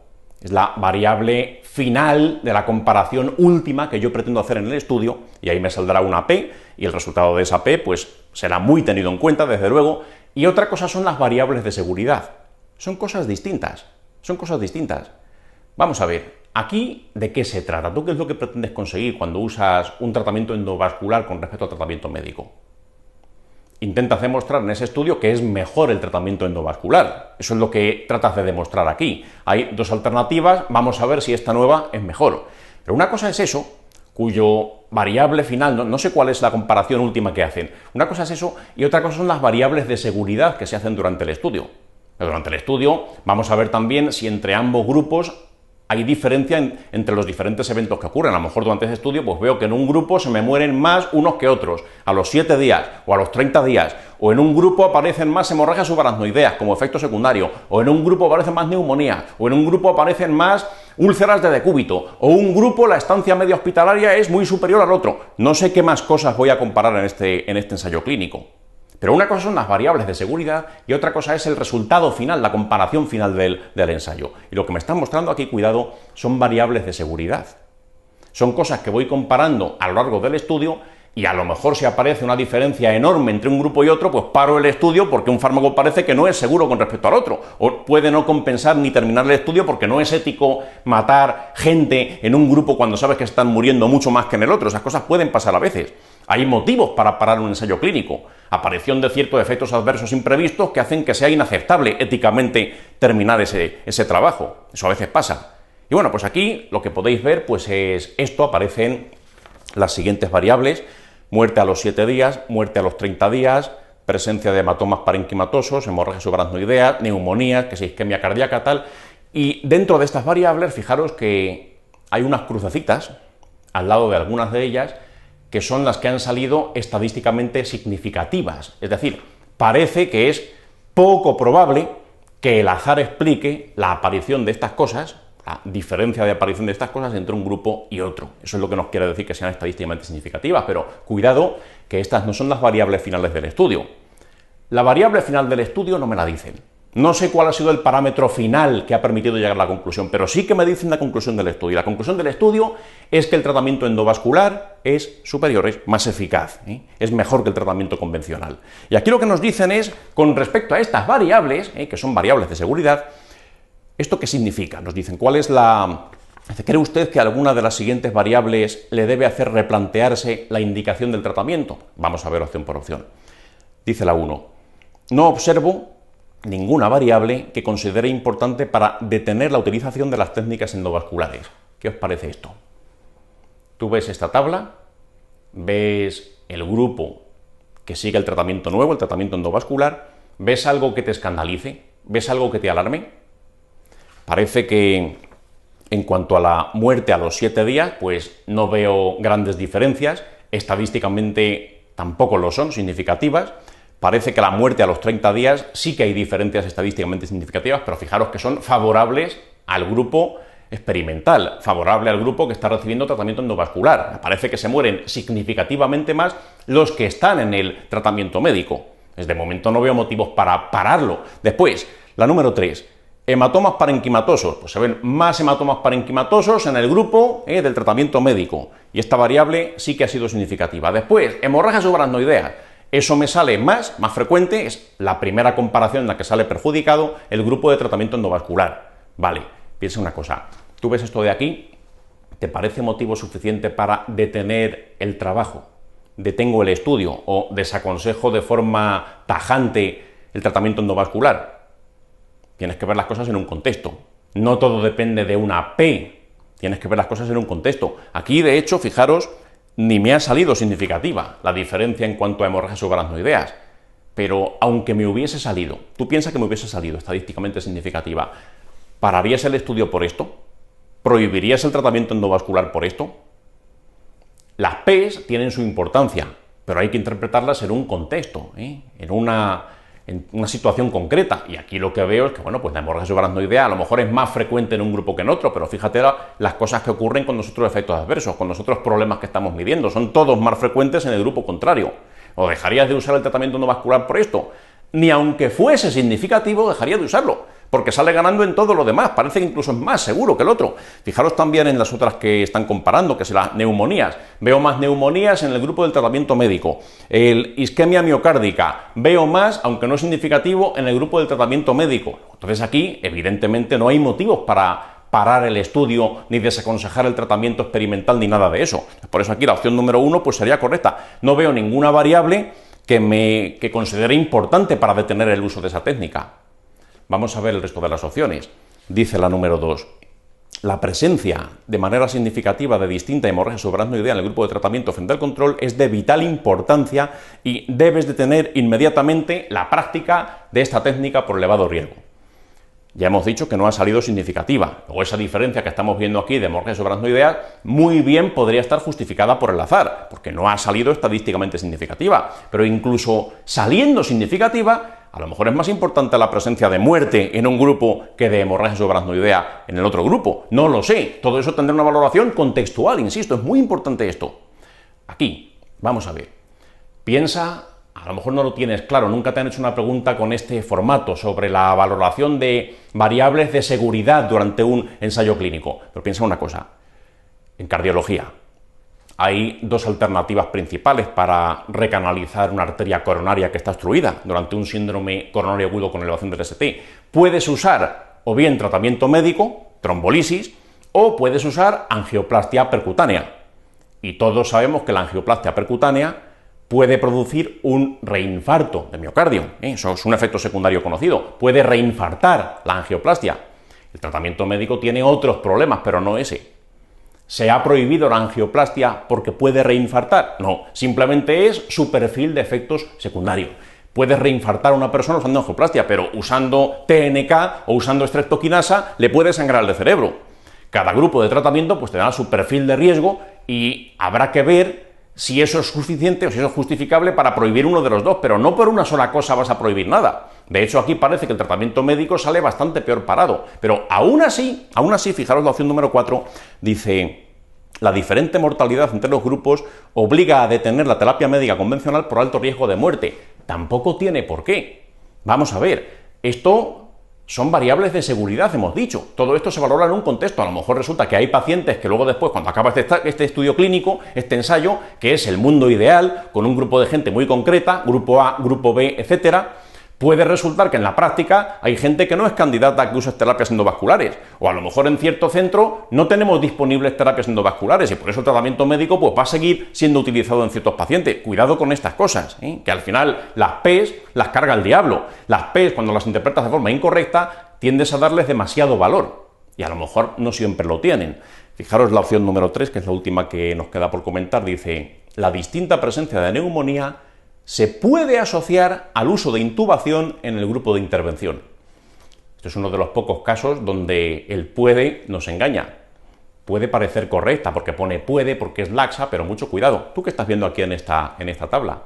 Speaker 1: es la variable final de la comparación última que yo pretendo hacer en el estudio, y ahí me saldrá una P, y el resultado de esa P pues será muy tenido en cuenta, desde luego, y otra cosa son las variables de seguridad. Son cosas distintas, Vamos a ver, aquí, ¿de qué se trata? ¿Tú qué es lo que pretendes conseguir cuando usas un tratamiento endovascular con respecto al tratamiento médico? Intentas demostrar en ese estudio que es mejor el tratamiento endovascular. Eso es lo que tratas de demostrar aquí. Hay dos alternativas, vamos a ver si esta nueva es mejor. Pero una cosa es eso, cuyo variable final, no sé cuál es la comparación última que hacen. Una cosa es eso y otra cosa son las variables de seguridad que se hacen durante el estudio. Pero durante el estudio vamos a ver también si entre ambos grupos hay diferencia entre los diferentes eventos que ocurren. A lo mejor durante ese estudio pues veo que en un grupo se me mueren más unos que otros, a los 7 días o a los 30 días, o en un grupo aparecen más hemorragias subaracnoideas como efecto secundario, o en un grupo aparecen más neumonías, o en un grupo aparecen más úlceras de decúbito, o un grupo la estancia media hospitalaria es muy superior al otro. No sé qué más cosas voy a comparar en este ensayo clínico. Pero una cosa son las variables de seguridad y otra cosa es el resultado final, la comparación final del ensayo. Y lo que me están mostrando aquí, cuidado, son variables de seguridad. Son cosas que voy comparando a lo largo del estudio y a lo mejor si aparece una diferencia enorme entre un grupo y otro, pues paro el estudio porque un fármaco parece que no es seguro con respecto al otro. O puede no compensar ni terminar el estudio porque no es ético matar gente en un grupo cuando sabes que están muriendo mucho más que en el otro. Esas cosas pueden pasar a veces. Hay motivos para parar un ensayo clínico. Aparición de ciertos efectos adversos imprevistos que hacen que sea inaceptable éticamente terminar ese trabajo. Eso a veces pasa. Y bueno, pues aquí lo que podéis ver pues es esto, aparecen las siguientes variables: muerte a los 7 días, muerte a los 30 días, presencia de hematomas parenquimatosos, hemorragias subaracnoideas, neumonías, que si isquemia cardíaca, tal. Y dentro de estas variables, fijaros que hay unas crucecitas al lado de algunas de ellas que son las que han salido estadísticamente significativas. Es decir, parece que es poco probable que el azar explique la aparición de estas cosas, la diferencia de aparición de estas cosas entre un grupo y otro. Eso es lo que nos quiere decir que sean estadísticamente significativas, pero cuidado que estas no son las variables finales del estudio. La variable final del estudio no me la dicen. No sé cuál ha sido el parámetro final que ha permitido llegar a la conclusión, pero sí que me dicen la conclusión del estudio. La conclusión del estudio es que el tratamiento endovascular es superior, es más eficaz, es mejor que el tratamiento convencional. Y aquí lo que nos dicen es, con respecto a estas variables, que son variables de seguridad, ¿esto qué significa? Nos dicen, ¿cuál es la... ¿Cree usted que alguna de las siguientes variables le debe hacer replantearse la indicación del tratamiento? Vamos a ver opción por opción. Dice la 1. No observo ninguna variable que considere importante para detener la utilización de las técnicas endovasculares. ¿Qué os parece esto? Tú ves esta tabla, ves el grupo que sigue el tratamiento nuevo, el tratamiento endovascular, ves algo que te escandalice, ves algo que te alarme. Parece que en cuanto a la muerte a los 7 días, pues no veo grandes diferencias, estadísticamente tampoco lo son, significativas. Parece que la muerte a los 30 días sí que hay diferencias estadísticamente significativas, pero fijaros que son favorables al grupo experimental, favorable al grupo que está recibiendo tratamiento endovascular. Parece que se mueren significativamente más los que están en el tratamiento médico. Desde momento no veo motivos para pararlo. Después, la número 3. Hematomas parenquimatosos. Pues se ven más hematomas parenquimatosos en el grupo del tratamiento médico. Y esta variable sí que ha sido significativa. Después, hemorragias subaracnoideas. Eso me sale más frecuente, es la primera comparación en la que sale perjudicado el grupo de tratamiento endovascular. Vale, piensa una cosa, tú ves esto de aquí, ¿te parece motivo suficiente para detener el trabajo? ¿Detengo el estudio o desaconsejo de forma tajante el tratamiento endovascular? Tienes que ver las cosas en un contexto. No todo depende de una P, tienes que ver las cosas en un contexto. Aquí, de hecho, fijaros, ni me ha salido significativa la diferencia en cuanto a hemorragias subaracnoideas, pero aunque me hubiese salido, tú piensas que me hubiese salido estadísticamente significativa, ¿pararías el estudio por esto? ¿Prohibirías el tratamiento endovascular por esto? Las P's tienen su importancia, pero hay que interpretarlas en un contexto, en una situación concreta, y aquí lo que veo es que, bueno, pues la hemorragia subaracnoidea a lo mejor es más frecuente en un grupo que en otro, pero fíjate las cosas que ocurren con los otros efectos adversos, con los otros problemas que estamos midiendo, son todos más frecuentes en el grupo contrario. ¿O dejarías de usar el tratamiento endovascular por esto? Ni aunque fuese significativo, dejaría de usarlo, porque sale ganando en todo lo demás, parece que incluso es más seguro que el otro. Fijaros también en las otras que están comparando, que son las neumonías. Veo más neumonías en el grupo del tratamiento médico. El isquemia miocárdica, veo más, aunque no es significativo, en el grupo del tratamiento médico. Entonces aquí, evidentemente, no hay motivos para parar el estudio, ni desaconsejar el tratamiento experimental, ni nada de eso. Por eso aquí la opción número 1 pues sería correcta. No veo ninguna variable que considere importante para detener el uso de esa técnica. Vamos a ver el resto de las opciones. Dice la número 2. La presencia de manera significativa de distinta hemorragia subaracnoidea en el grupo de tratamiento frente al control es de vital importancia y debes detener inmediatamente la práctica de esta técnica por elevado riesgo. Ya hemos dicho que no ha salido significativa, o esa diferencia que estamos viendo aquí de hemorragia subaracnoidea muy bien podría estar justificada por el azar, porque no ha salido estadísticamente significativa, pero incluso saliendo significativa, a lo mejor es más importante la presencia de muerte en un grupo que de hemorragia subaracnoidea en el otro grupo. No lo sé, todo eso tendrá una valoración contextual, insisto, es muy importante esto. Aquí, vamos a ver, piensa... A lo mejor no lo tienes claro, nunca te han hecho una pregunta con este formato sobre la valoración de variables de seguridad durante un ensayo clínico. Pero piensa una cosa, en cardiología hay dos alternativas principales para recanalizar una arteria coronaria que está obstruida durante un síndrome coronario agudo con elevación del ST. Puedes usar o bien tratamiento médico, trombolisis, o puedes usar angioplastia percutánea. Y todos sabemos que la angioplastia percutánea puede producir un reinfarto de miocardio, eso es un efecto secundario conocido, puede reinfartar la angioplastia. El tratamiento médico tiene otros problemas, pero no ese. ¿Se ha prohibido la angioplastia porque puede reinfartar? No, simplemente es su perfil de efectos secundarios. Puedes reinfartar a una persona usando angioplastia, pero usando TNK o usando estreptoquinasa le puedes sangrar el cerebro. Cada grupo de tratamiento pues tendrá su perfil de riesgo y habrá que ver si eso es suficiente o si eso es justificable para prohibir uno de los dos, pero no por una sola cosa vas a prohibir nada. De hecho, aquí parece que el tratamiento médico sale bastante peor parado, pero aún así, fijaros la opción número 4, dice: la diferente mortalidad entre los grupos obliga a detener la terapia médica convencional por alto riesgo de muerte. Tampoco tiene por qué. Vamos a ver, esto son variables de seguridad, hemos dicho. Todo esto se valora en un contexto. A lo mejor resulta que hay pacientes que luego después, cuando acaba este estudio clínico, este ensayo, que es el mundo ideal, con un grupo de gente muy concreta, grupo A, grupo B, etcétera, puede resultar que en la práctica hay gente que no es candidata a que use terapias endovasculares, o a lo mejor en cierto centro no tenemos disponibles terapias endovasculares y por eso el tratamiento médico pues va a seguir siendo utilizado en ciertos pacientes. Cuidado con estas cosas, que al final las P's las carga el diablo. Las P's, cuando las interpretas de forma incorrecta, tiendes a darles demasiado valor y a lo mejor no siempre lo tienen. Fijaros la opción número 3, que es la última que nos queda por comentar, dice: la distinta presencia de neumonía se puede asociar al uso de intubación en el grupo de intervención. Este es uno de los pocos casos donde el puede nos engaña. Puede parecer correcta porque pone puede, porque es laxa, pero mucho cuidado. ¿Tú qué estás viendo aquí en esta tabla?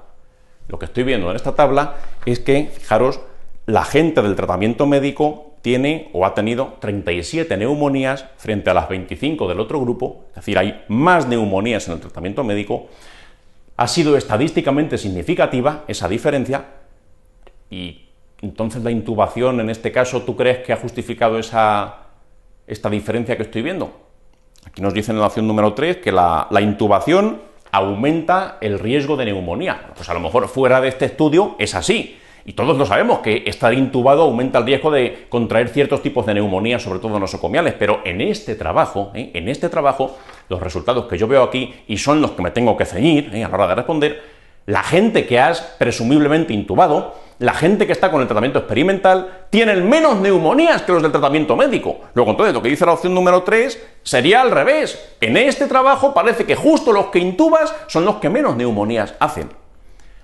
Speaker 1: Lo que estoy viendo en esta tabla es que, fijaros, la gente del tratamiento médico tiene o ha tenido 37 neumonías frente a las 25 del otro grupo, es decir, hay más neumonías en el tratamiento médico. Ha sido estadísticamente significativa esa diferencia y entonces la intubación, en este caso, ¿tú crees que ha justificado esta diferencia que estoy viendo? Aquí nos dicen en la opción número 3 que la intubación aumenta el riesgo de neumonía. Pues a lo mejor fuera de este estudio es así. Y todos lo sabemos, que estar intubado aumenta el riesgo de contraer ciertos tipos de neumonía, sobre todo nosocomiales, pero en este trabajo, los resultados que yo veo aquí, y son los que me tengo que ceñir a la hora de responder, la gente que has presumiblemente intubado, la gente que está con el tratamiento experimental, tienen menos neumonías que los del tratamiento médico. Luego, entonces, lo que dice la opción número 3 sería al revés. En este trabajo parece que justo los que intubas son los que menos neumonías hacen.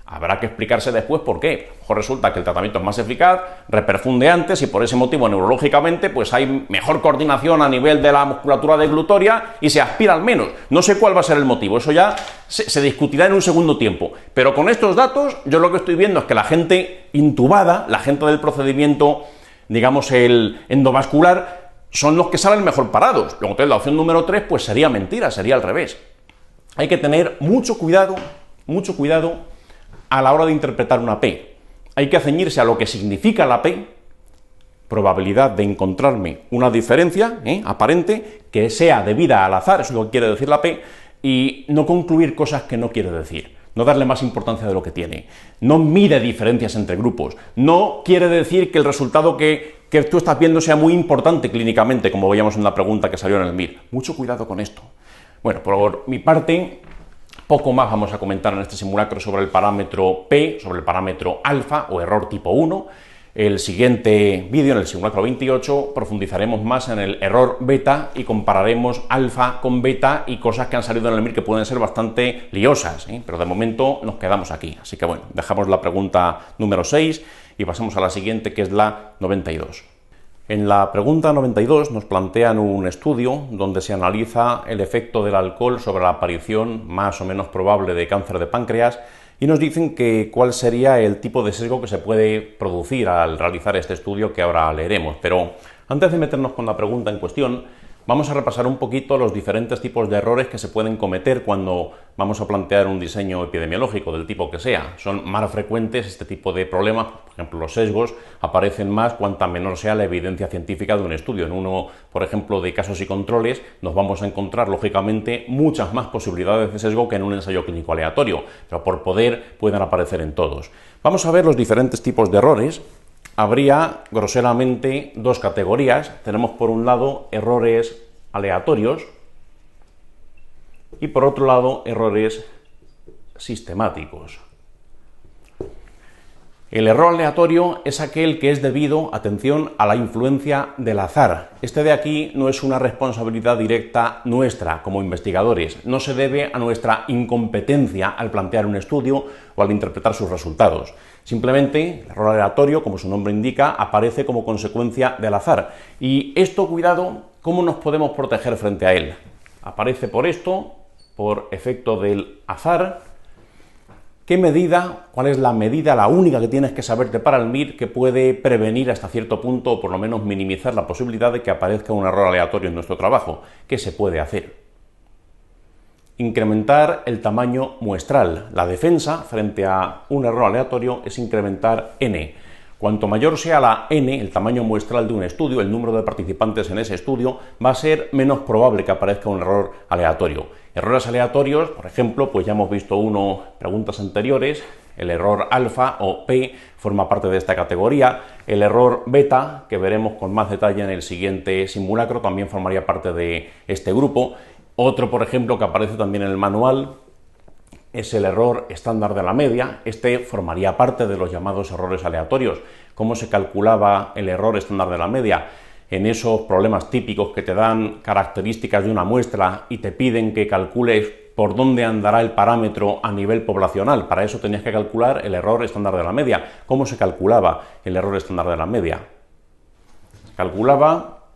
Speaker 1: Habrá que explicarse después por qué. A lo mejor resulta que el tratamiento es más eficaz, reperfunde antes y por ese motivo neurológicamente pues hay mejor coordinación a nivel de la musculatura deglutoria y se aspiran menos. No sé cuál va a ser el motivo, eso ya se discutirá en un segundo tiempo. Pero con estos datos yo lo que estoy viendo es que la gente intubada, la gente del procedimiento, digamos el endovascular, son los que salen mejor parados. Luego entonces la opción número 3 pues sería mentira, sería al revés. Hay que tener mucho cuidado a la hora de interpretar una P. Hay que ceñirse a lo que significa la P, probabilidad de encontrarme una diferencia aparente que sea debida al azar, eso es lo que quiere decir la P, y no concluir cosas que no quiere decir, no darle más importancia de lo que tiene, no mide diferencias entre grupos, no quiere decir que el resultado que tú estás viendo sea muy importante clínicamente, como veíamos en la pregunta que salió en el MIR. Mucho cuidado con esto. Bueno, por mi parte, poco más vamos a comentar en este simulacro sobre el parámetro P, sobre el parámetro alfa o error tipo 1. El siguiente vídeo, en el simulacro 28, profundizaremos más en el error beta y compararemos alfa con beta y cosas que han salido en el MIR que pueden ser bastante liosas, pero de momento nos quedamos aquí. Así que bueno, dejamos la pregunta número 6 y pasamos a la siguiente, que es la 92. En la pregunta 92 nos plantean un estudio donde se analiza el efecto del alcohol sobre la aparición más o menos probable de cáncer de páncreas y nos dicen que cuál sería el tipo de sesgo que se puede producir al realizar este estudio que ahora leeremos. Pero antes de meternos con la pregunta en cuestión, vamos a repasar un poquito los diferentes tipos de errores que se pueden cometer cuando vamos a plantear un diseño epidemiológico del tipo que sea. Son más frecuentes este tipo de problemas, por ejemplo, los sesgos aparecen más cuanta menor sea la evidencia científica de un estudio. En uno, por ejemplo, de casos y controles, nos vamos a encontrar, lógicamente, muchas más posibilidades de sesgo que en un ensayo clínico aleatorio, pero por poder pueden aparecer en todos. Vamos a ver los diferentes tipos de errores. Habría groseramente dos categorías. Tenemos por un lado errores aleatorios y por otro lado errores sistemáticos. El error aleatorio es aquel que es debido, atención, a la influencia del azar. Este de aquí no es una responsabilidad directa nuestra como investigadores, no se debe a nuestra incompetencia al plantear un estudio o al interpretar sus resultados. Simplemente, el error aleatorio, como su nombre indica, aparece como consecuencia del azar. Y esto, cuidado, ¿cómo nos podemos proteger frente a él? Aparece por esto, por efecto del azar. ¿Qué medida, cuál es la medida, la única que tienes que saberte para el MIR que puede prevenir hasta cierto punto o por lo menos minimizar la posibilidad de que aparezca un error aleatorio en nuestro trabajo? ¿Qué se puede hacer? Incrementar el tamaño muestral. La defensa frente a un error aleatorio es incrementar n. Cuanto mayor sea la n, el tamaño muestral de un estudio, el número de participantes en ese estudio, va a ser menos probable que aparezca un error aleatorio. Errores aleatorios, por ejemplo, pues ya hemos visto preguntas anteriores, el error alfa o P forma parte de esta categoría, el error beta, que veremos con más detalle en el siguiente simulacro, también formaría parte de este grupo. Otro, por ejemplo, que aparece también en el manual, es el error estándar de la media. Este formaría parte de los llamados errores aleatorios. ¿Cómo se calculaba el error estándar de la media? En esos problemas típicos que te dan características de una muestra y te piden que calcules por dónde andará el parámetro a nivel poblacional. Para eso tenías que calcular el error estándar de la media. ¿Cómo se calculaba el error estándar de la media? Se calculaba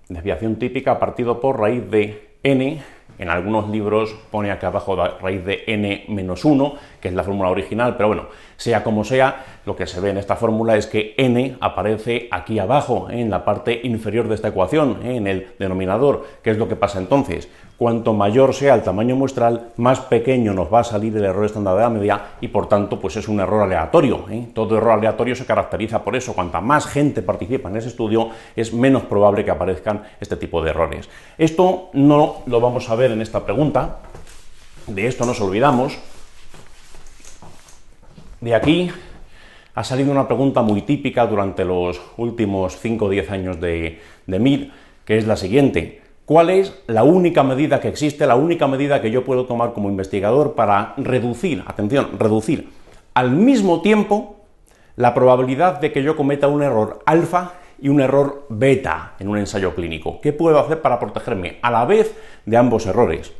Speaker 1: desviación típica partido por raíz de n. En algunos libros pone acá abajo raíz de n-1, que es la fórmula original, pero bueno, sea como sea, lo que se ve en esta fórmula es que n aparece aquí abajo, en la parte inferior de esta ecuación, en el denominador. ¿Qué es lo que pasa entonces? Cuanto mayor sea el tamaño muestral, más pequeño nos va a salir el error estándar de la media y por tanto pues es un error aleatorio. Todo error aleatorio se caracteriza por eso. Cuanta más gente participa en ese estudio, es menos probable que aparezcan este tipo de errores. Esto no lo vamos a ver en esta pregunta, de esto nos olvidamos. De aquí ha salido una pregunta muy típica durante los últimos 5 o 10 años de MIR, que es la siguiente: ¿cuál es la única medida que existe, la única medida que yo puedo tomar como investigador para reducir, atención, reducir al mismo tiempo la probabilidad de que yo cometa un error alfa y un error beta en un ensayo clínico? ¿Qué puedo hacer para protegerme a la vez de ambos errores?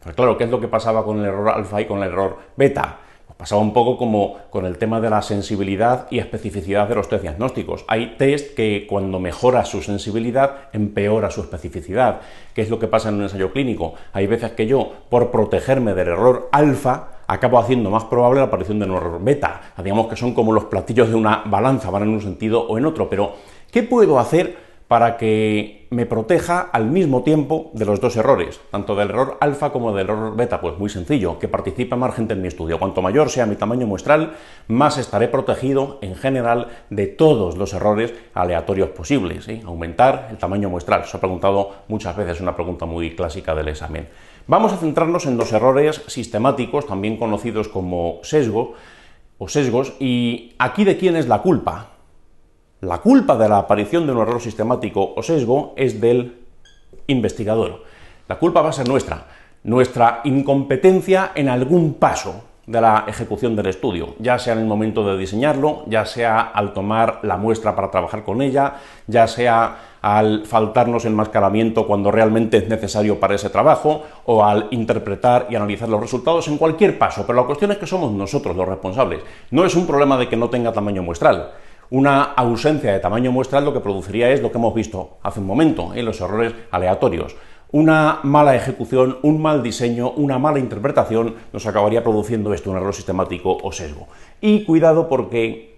Speaker 1: Pues claro, ¿qué es lo que pasaba con el error alfa y con el error beta? Pues pasaba un poco como con el tema de la sensibilidad y especificidad de los test diagnósticos. Hay test que cuando mejora su sensibilidad empeora su especificidad. ¿Qué es lo que pasa en un ensayo clínico? Hay veces que yo, por protegerme del error alfa, acabo haciendo más probable la aparición de un error beta. Digamos que son como los platillos de una balanza, van en un sentido o en otro, pero ¿qué puedo hacer para que me proteja al mismo tiempo de los dos errores, tanto del error alfa como del error beta? Pues muy sencillo, que participe más gente en mi estudio. Cuanto mayor sea mi tamaño muestral, más estaré protegido en general de todos los errores aleatorios posibles. Aumentar el tamaño muestral. Se ha preguntado muchas veces, una pregunta muy clásica del examen. Vamos a centrarnos en los errores sistemáticos, también conocidos como sesgo o sesgos, y aquí ¿de quién es la culpa? La culpa de la aparición de un error sistemático o sesgo es del investigador. La culpa va a ser nuestra incompetencia en algún paso de la ejecución del estudio, ya sea en el momento de diseñarlo, ya sea al tomar la muestra para trabajar con ella, ya sea al faltarnos enmascaramiento cuando realmente es necesario para ese trabajo, o al interpretar y analizar los resultados, en cualquier paso. Pero la cuestión es que somos nosotros los responsables. No es un problema de que no tenga tamaño muestral. Una ausencia de tamaño muestral lo que produciría es lo que hemos visto hace un momento, los errores aleatorios. Una mala ejecución, un mal diseño, una mala interpretación nos acabaría produciendo esto, un error sistemático o sesgo. Y cuidado, porque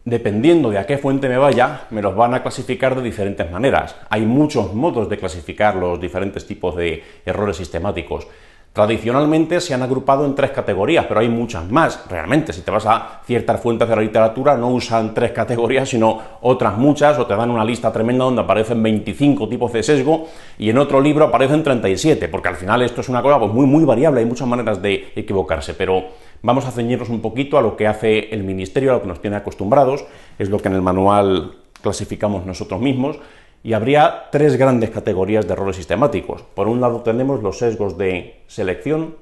Speaker 1: dependiendo de a qué fuente me vaya, me los van a clasificar de diferentes maneras. Hay muchos modos de clasificar los diferentes tipos de errores sistemáticos. Tradicionalmente se han agrupado en 3 categorías, pero hay muchas más. Realmente, si te vas a ciertas fuentes de la literatura, no usan 3 categorías, sino otras muchas, o te dan una lista tremenda donde aparecen 25 tipos de sesgo, y en otro libro aparecen 37, porque al final esto es una cosa pues, muy variable, hay muchas maneras de equivocarse, pero vamos a ceñirnos un poquito a lo que hace el Ministerio, a lo que nos tiene acostumbrados, es lo que en el manual clasificamos nosotros mismos. Y habría 3 grandes categorías de errores sistemáticos. Por un lado tenemos los sesgos de selección,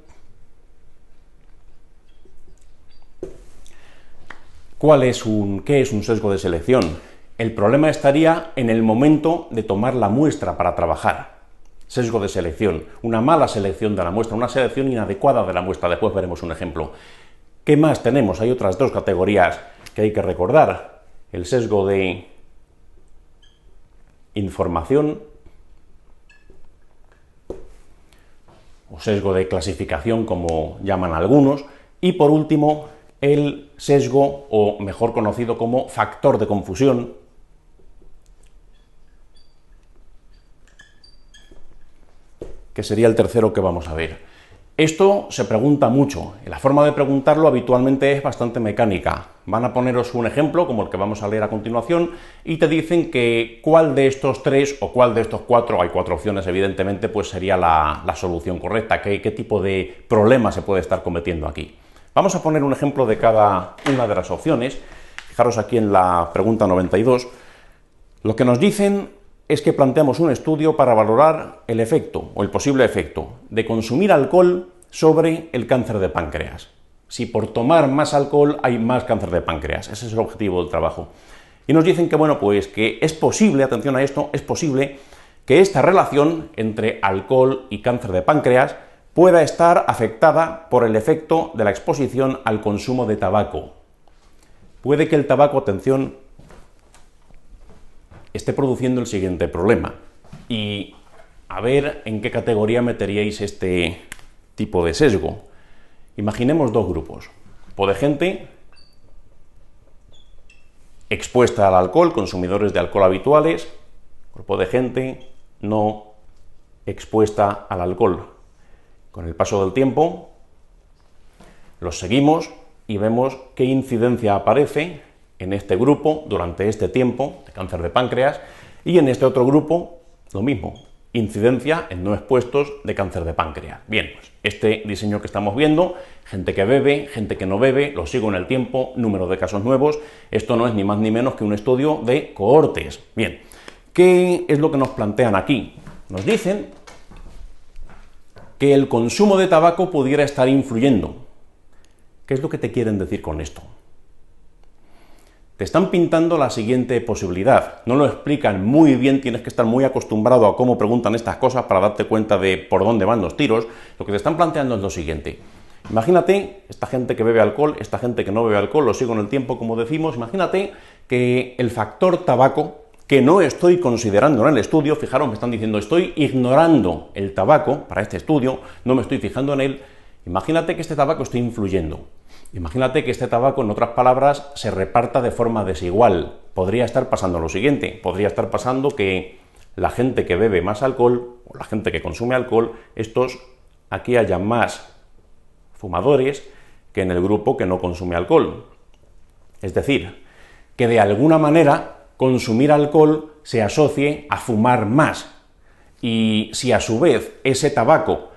Speaker 1: ¿Qué es un sesgo de selección? El problema estaría en el momento de tomar la muestra para trabajar. Sesgo de selección, una mala selección de la muestra, una selección inadecuada de la muestra. Después veremos un ejemplo. ¿Qué más tenemos? Hay otras dos categorías que hay que recordar. El sesgo de información o sesgo de clasificación, como llaman algunos, y por último el sesgo, o mejor conocido como factor de confusión, que sería el tercero que vamos a ver. Esto se pregunta mucho, y la forma de preguntarlo habitualmente es bastante mecánica. Van a poneros un ejemplo, como el que vamos a leer a continuación, y te dicen que cuál de estos tres o cuál de estos cuatro, hay cuatro opciones evidentemente, pues sería la solución correcta, qué tipo de problema se puede estar cometiendo aquí. Vamos a poner un ejemplo de cada una de las opciones. Fijaros aquí en la pregunta 92. Lo que nos dicen es que planteamos un estudio para valorar el efecto, o el posible efecto, de consumir alcohol sobre el cáncer de páncreas. Si por tomar más alcohol hay más cáncer de páncreas. Ese es el objetivo del trabajo. Y nos dicen que, bueno, pues que es posible, atención a esto, es posible que esta relación entre alcohol y cáncer de páncreas pueda estar afectada por el efecto de la exposición al consumo de tabaco. Puede que el tabaco, atención, esté produciendo el siguiente problema. Y a ver en qué categoría meteríais este tipo de sesgo. Imaginemos dos grupos. Grupo de gente expuesta al alcohol, consumidores de alcohol habituales. Grupo de gente no expuesta al alcohol. Con el paso del tiempo, los seguimos y vemos qué incidencia aparece en este grupo durante este tiempo de cáncer de páncreas, y en este otro grupo lo mismo, incidencia en no expuestos de cáncer de páncreas. Bien, pues este diseño que estamos viendo, gente que bebe, gente que no bebe, lo sigo en el tiempo, número de casos nuevos, esto no es ni más ni menos que un estudio de cohortes. Bien, ¿qué es lo que nos plantean aquí? Nos dicen que el consumo de tabaco pudiera estar influyendo. ¿Qué es lo que te quieren decir con esto? Te están pintando la siguiente posibilidad. No lo explican muy bien, tienes que estar muy acostumbrado a cómo preguntan estas cosas para darte cuenta de por dónde van los tiros. Lo que te están planteando es lo siguiente. Imagínate, esta gente que bebe alcohol, esta gente que no bebe alcohol, lo sigo en el tiempo como decimos, imagínate que el factor tabaco, que no estoy considerando en el estudio, fijaros, me están diciendo, estoy ignorando el tabaco para este estudio, no me estoy fijando en él. Imagínate que este tabaco esté influyendo. Imagínate que este tabaco, en otras palabras, se reparta de forma desigual. Podría estar pasando lo siguiente, podría estar pasando que la gente que bebe más alcohol, o la gente que consume alcohol, aquí haya más fumadores que en el grupo que no consume alcohol. Es decir, que de alguna manera consumir alcohol se asocie a fumar más. Y si a su vez ese tabaco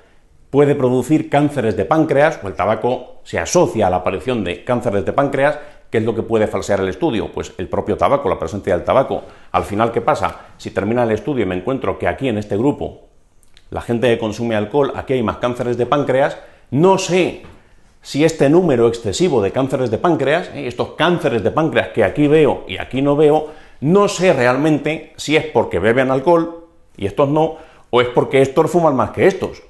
Speaker 1: puede producir cánceres de páncreas, o el tabaco se asocia a la aparición de cánceres de páncreas, ¿qué es lo que puede falsear el estudio? Pues el propio tabaco, la presencia del tabaco. Al final, ¿qué pasa? Si termina el estudio y me encuentro que aquí en este grupo, la gente que consume alcohol, aquí hay más cánceres de páncreas, no sé si este número excesivo de cánceres de páncreas, estos cánceres de páncreas que aquí veo y aquí no veo, no sé realmente si es porque beben alcohol y estos no, o es porque estos fuman más que estos.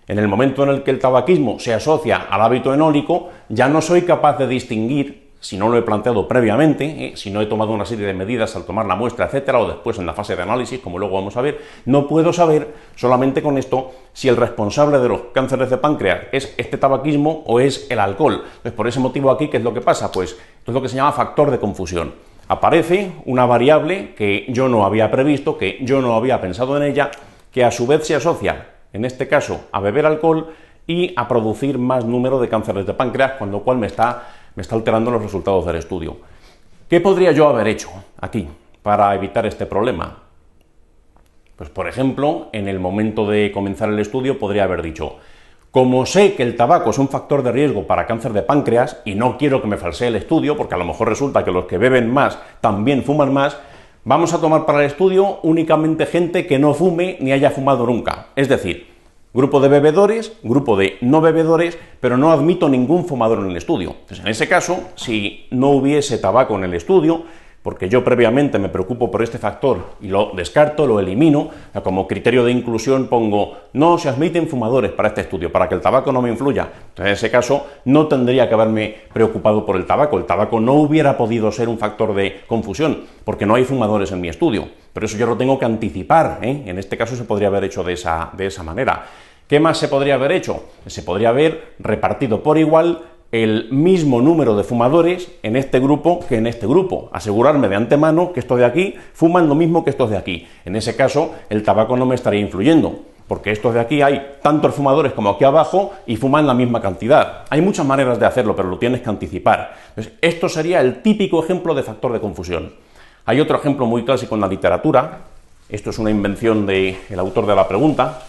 Speaker 1: En el momento en el que el tabaquismo se asocia al hábito enólico, ya no soy capaz de distinguir, si no lo he planteado previamente, si no he tomado una serie de medidas al tomar la muestra, etcétera, o después en la fase de análisis, como luego vamos a ver, no puedo saber solamente con esto si el responsable de los cánceres de páncreas es este tabaquismo o es el alcohol. Entonces, por ese motivo aquí, ¿qué es lo que pasa? Pues esto es lo que se llama factor de confusión. Aparece una variable que yo no había previsto, que yo no había pensado en ella, que a su vez se asocia, en este caso, a beber alcohol y a producir más número de cánceres de páncreas, con lo cual me está alterando los resultados del estudio. ¿Qué podría yo haber hecho aquí para evitar este problema? Pues, por ejemplo, en el momento de comenzar el estudio podría haber dicho, como sé que el tabaco es un factor de riesgo para cáncer de páncreas y no quiero que me falsee el estudio, porque a lo mejor resulta que los que beben más también fuman más, vamos a tomar para el estudio únicamente gente que no fume ni haya fumado nunca. Es decir, Grupo de bebedores, grupo de no bebedores, pero no admito ningún fumador en el estudio. Entonces, en ese caso, si no hubiese tabaco en el estudio, porque yo previamente me preocupo por este factor y lo descarto, lo elimino, como criterio de inclusión pongo no se admiten fumadores para este estudio, para que el tabaco no me influya. Entonces, en ese caso, no tendría que haberme preocupado por el tabaco no hubiera podido ser un factor de confusión, porque no hay fumadores en mi estudio, pero eso yo lo tengo que anticipar, ¿eh? En este caso se podría haber hecho de esa manera. ¿Qué más se podría haber hecho? Se podría haber repartido por igual el mismo número de fumadores en este grupo que en este grupo. Asegurarme de antemano que estos de aquí fuman lo mismo que estos de aquí. En ese caso, el tabaco no me estaría influyendo, porque estos de aquí hay tantos fumadores como aquí abajo y fuman la misma cantidad. Hay muchas maneras de hacerlo, pero lo tienes que anticipar. Entonces, esto sería el típico ejemplo de factor de confusión. Hay otro ejemplo muy clásico en la literatura. Esto es una invención del autor de la pregunta,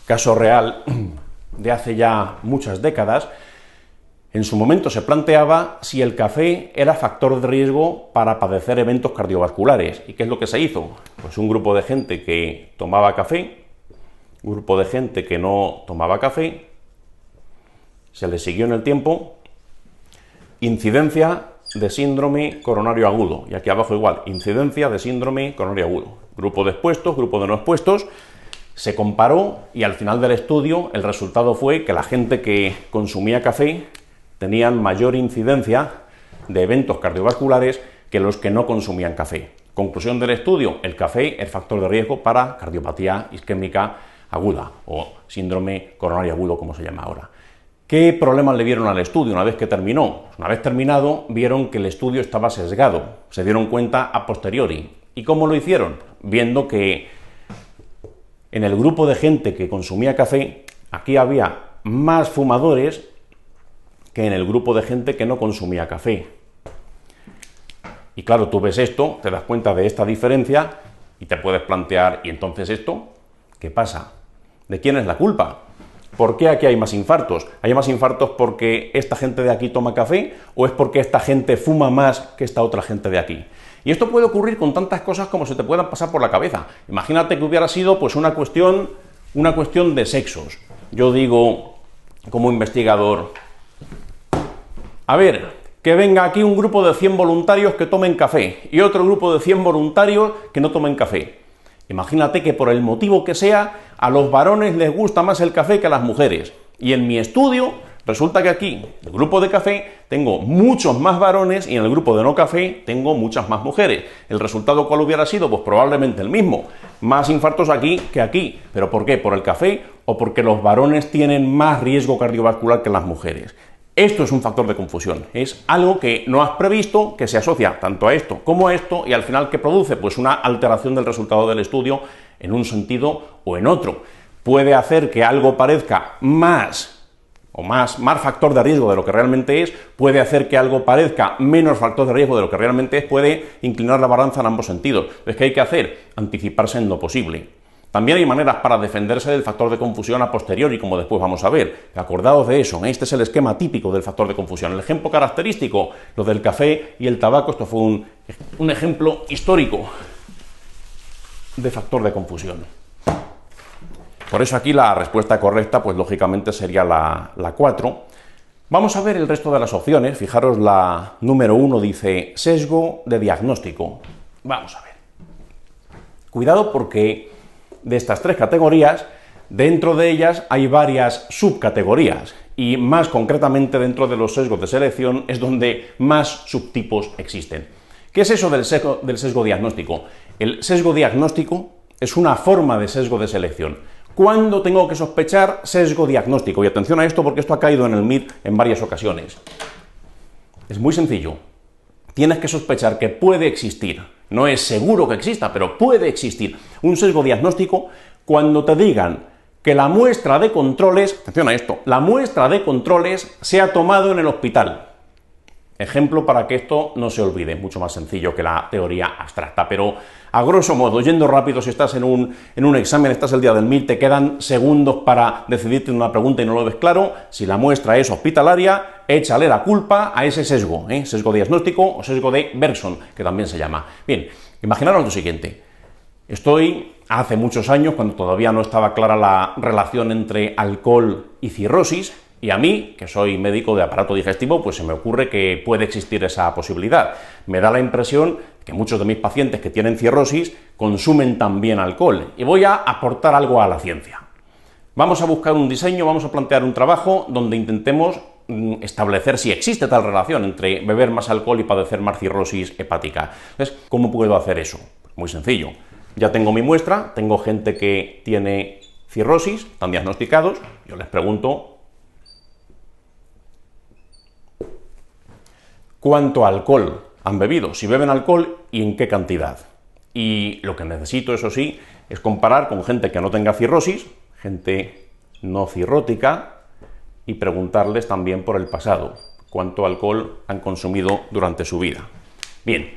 Speaker 1: caso real de hace ya muchas décadas. En su momento se planteaba si el café era factor de riesgo para padecer eventos cardiovasculares. ¿Y qué es lo que se hizo? Pues un grupo de gente que tomaba café, un grupo de gente que no tomaba café, se les siguió en el tiempo, incidencia de síndrome coronario agudo, y aquí abajo igual, incidencia de síndrome coronario agudo. Grupo de expuestos, grupo de no expuestos, se comparó y al final del estudio el resultado fue que la gente que consumía café tenían mayor incidencia de eventos cardiovasculares que los que no consumían café. Conclusión del estudio, el café es factor de riesgo para cardiopatía isquémica aguda o síndrome coronario agudo, como se llama ahora. ¿Qué problemas le vieron al estudio una vez que terminó? Una vez terminado, vieron que el estudio estaba sesgado, se dieron cuenta a posteriori. ¿Y cómo lo hicieron? Viendo que en el grupo de gente que consumía café, aquí había más fumadores que en el grupo de gente que no consumía café. Y claro, tú ves esto, te das cuenta de esta diferencia y te puedes plantear, ¿y entonces esto qué pasa? ¿De quién es la culpa? ¿Por qué aquí hay más infartos? ¿Hay más infartos porque esta gente de aquí toma café o es porque esta gente fuma más que esta otra gente de aquí? Y esto puede ocurrir con tantas cosas como se te puedan pasar por la cabeza. Imagínate que hubiera sido pues una cuestión de sexos. Yo digo, como investigador, a ver, que venga aquí un grupo de 100 voluntarios que tomen café y otro grupo de 100 voluntarios que no tomen café. Imagínate que por el motivo que sea, a los varones les gusta más el café que a las mujeres. Y en mi estudio, resulta que aquí, en el grupo de café, tengo muchos más varones y en el grupo de no café tengo muchas más mujeres. ¿El resultado cuál hubiera sido? Pues probablemente el mismo. Más infartos aquí que aquí. ¿Pero por qué? ¿Por el café o porque los varones tienen más riesgo cardiovascular que las mujeres? Esto es un factor de confusión, es algo que no has previsto, que se asocia tanto a esto como a esto y al final ¿qué produce? Pues una alteración del resultado del estudio en un sentido o en otro. Puede hacer que algo parezca más factor de riesgo de lo que realmente es, puede hacer que algo parezca menos factor de riesgo de lo que realmente es, puede inclinar la balanza en ambos sentidos. Entonces, ¿qué hay que hacer? Anticiparse en lo posible. También hay maneras para defenderse del factor de confusión a posteriori, como después vamos a ver. Acordaos de eso, este es el esquema típico del factor de confusión. El ejemplo característico, lo del café y el tabaco, esto fue un ejemplo histórico de factor de confusión. Por eso aquí la respuesta correcta, pues lógicamente sería la 4. Vamos a ver el resto de las opciones. Fijaros, la número 1 dice sesgo de diagnóstico. Vamos a ver. Cuidado porque de estas 3 categorías, dentro de ellas hay varias subcategorías y más concretamente dentro de los sesgos de selección es donde más subtipos existen. ¿Qué es eso del sesgo diagnóstico? El sesgo diagnóstico es una forma de sesgo de selección. ¿Cuándo tengo que sospechar sesgo diagnóstico? Y atención a esto porque esto ha caído en el MIT en varias ocasiones. Es muy sencillo. Tienes que sospechar que puede existir, no es seguro que exista, pero puede existir un sesgo diagnóstico cuando te digan que la muestra de controles, atención a esto, la muestra de controles se ha tomado en el hospital. Ejemplo para que esto no se olvide, mucho más sencillo que la teoría abstracta, pero a grosso modo, yendo rápido, si estás en un examen, estás el día del MIT, te quedan segundos para decidirte una pregunta y no lo ves claro, si la muestra es hospitalaria, échale la culpa a ese sesgo, sesgo diagnóstico o sesgo de Bergson, que también se llama. Bien, imaginaros lo siguiente, Estoy hace muchos años, cuando todavía no estaba clara la relación entre alcohol y cirrosis, y a mí, que soy médico de aparato digestivo, pues se me ocurre que puede existir esa posibilidad. Me da la impresión que muchos de mis pacientes que tienen cirrosis consumen también alcohol, y voy a aportar algo a la ciencia. Vamos a buscar un diseño, vamos a plantear un trabajo donde intentemos establecer si existe tal relación entre beber más alcohol y padecer más cirrosis hepática. Entonces, ¿cómo puedo hacer eso? Muy sencillo. Ya tengo mi muestra, tengo gente que tiene cirrosis, están diagnosticados, yo les pregunto cuánto alcohol han bebido, si beben alcohol y en qué cantidad. Y lo que necesito, eso sí, es comparar con gente que no tenga cirrosis, gente no cirrótica, y preguntarles también por el pasado, cuánto alcohol han consumido durante su vida. Bien,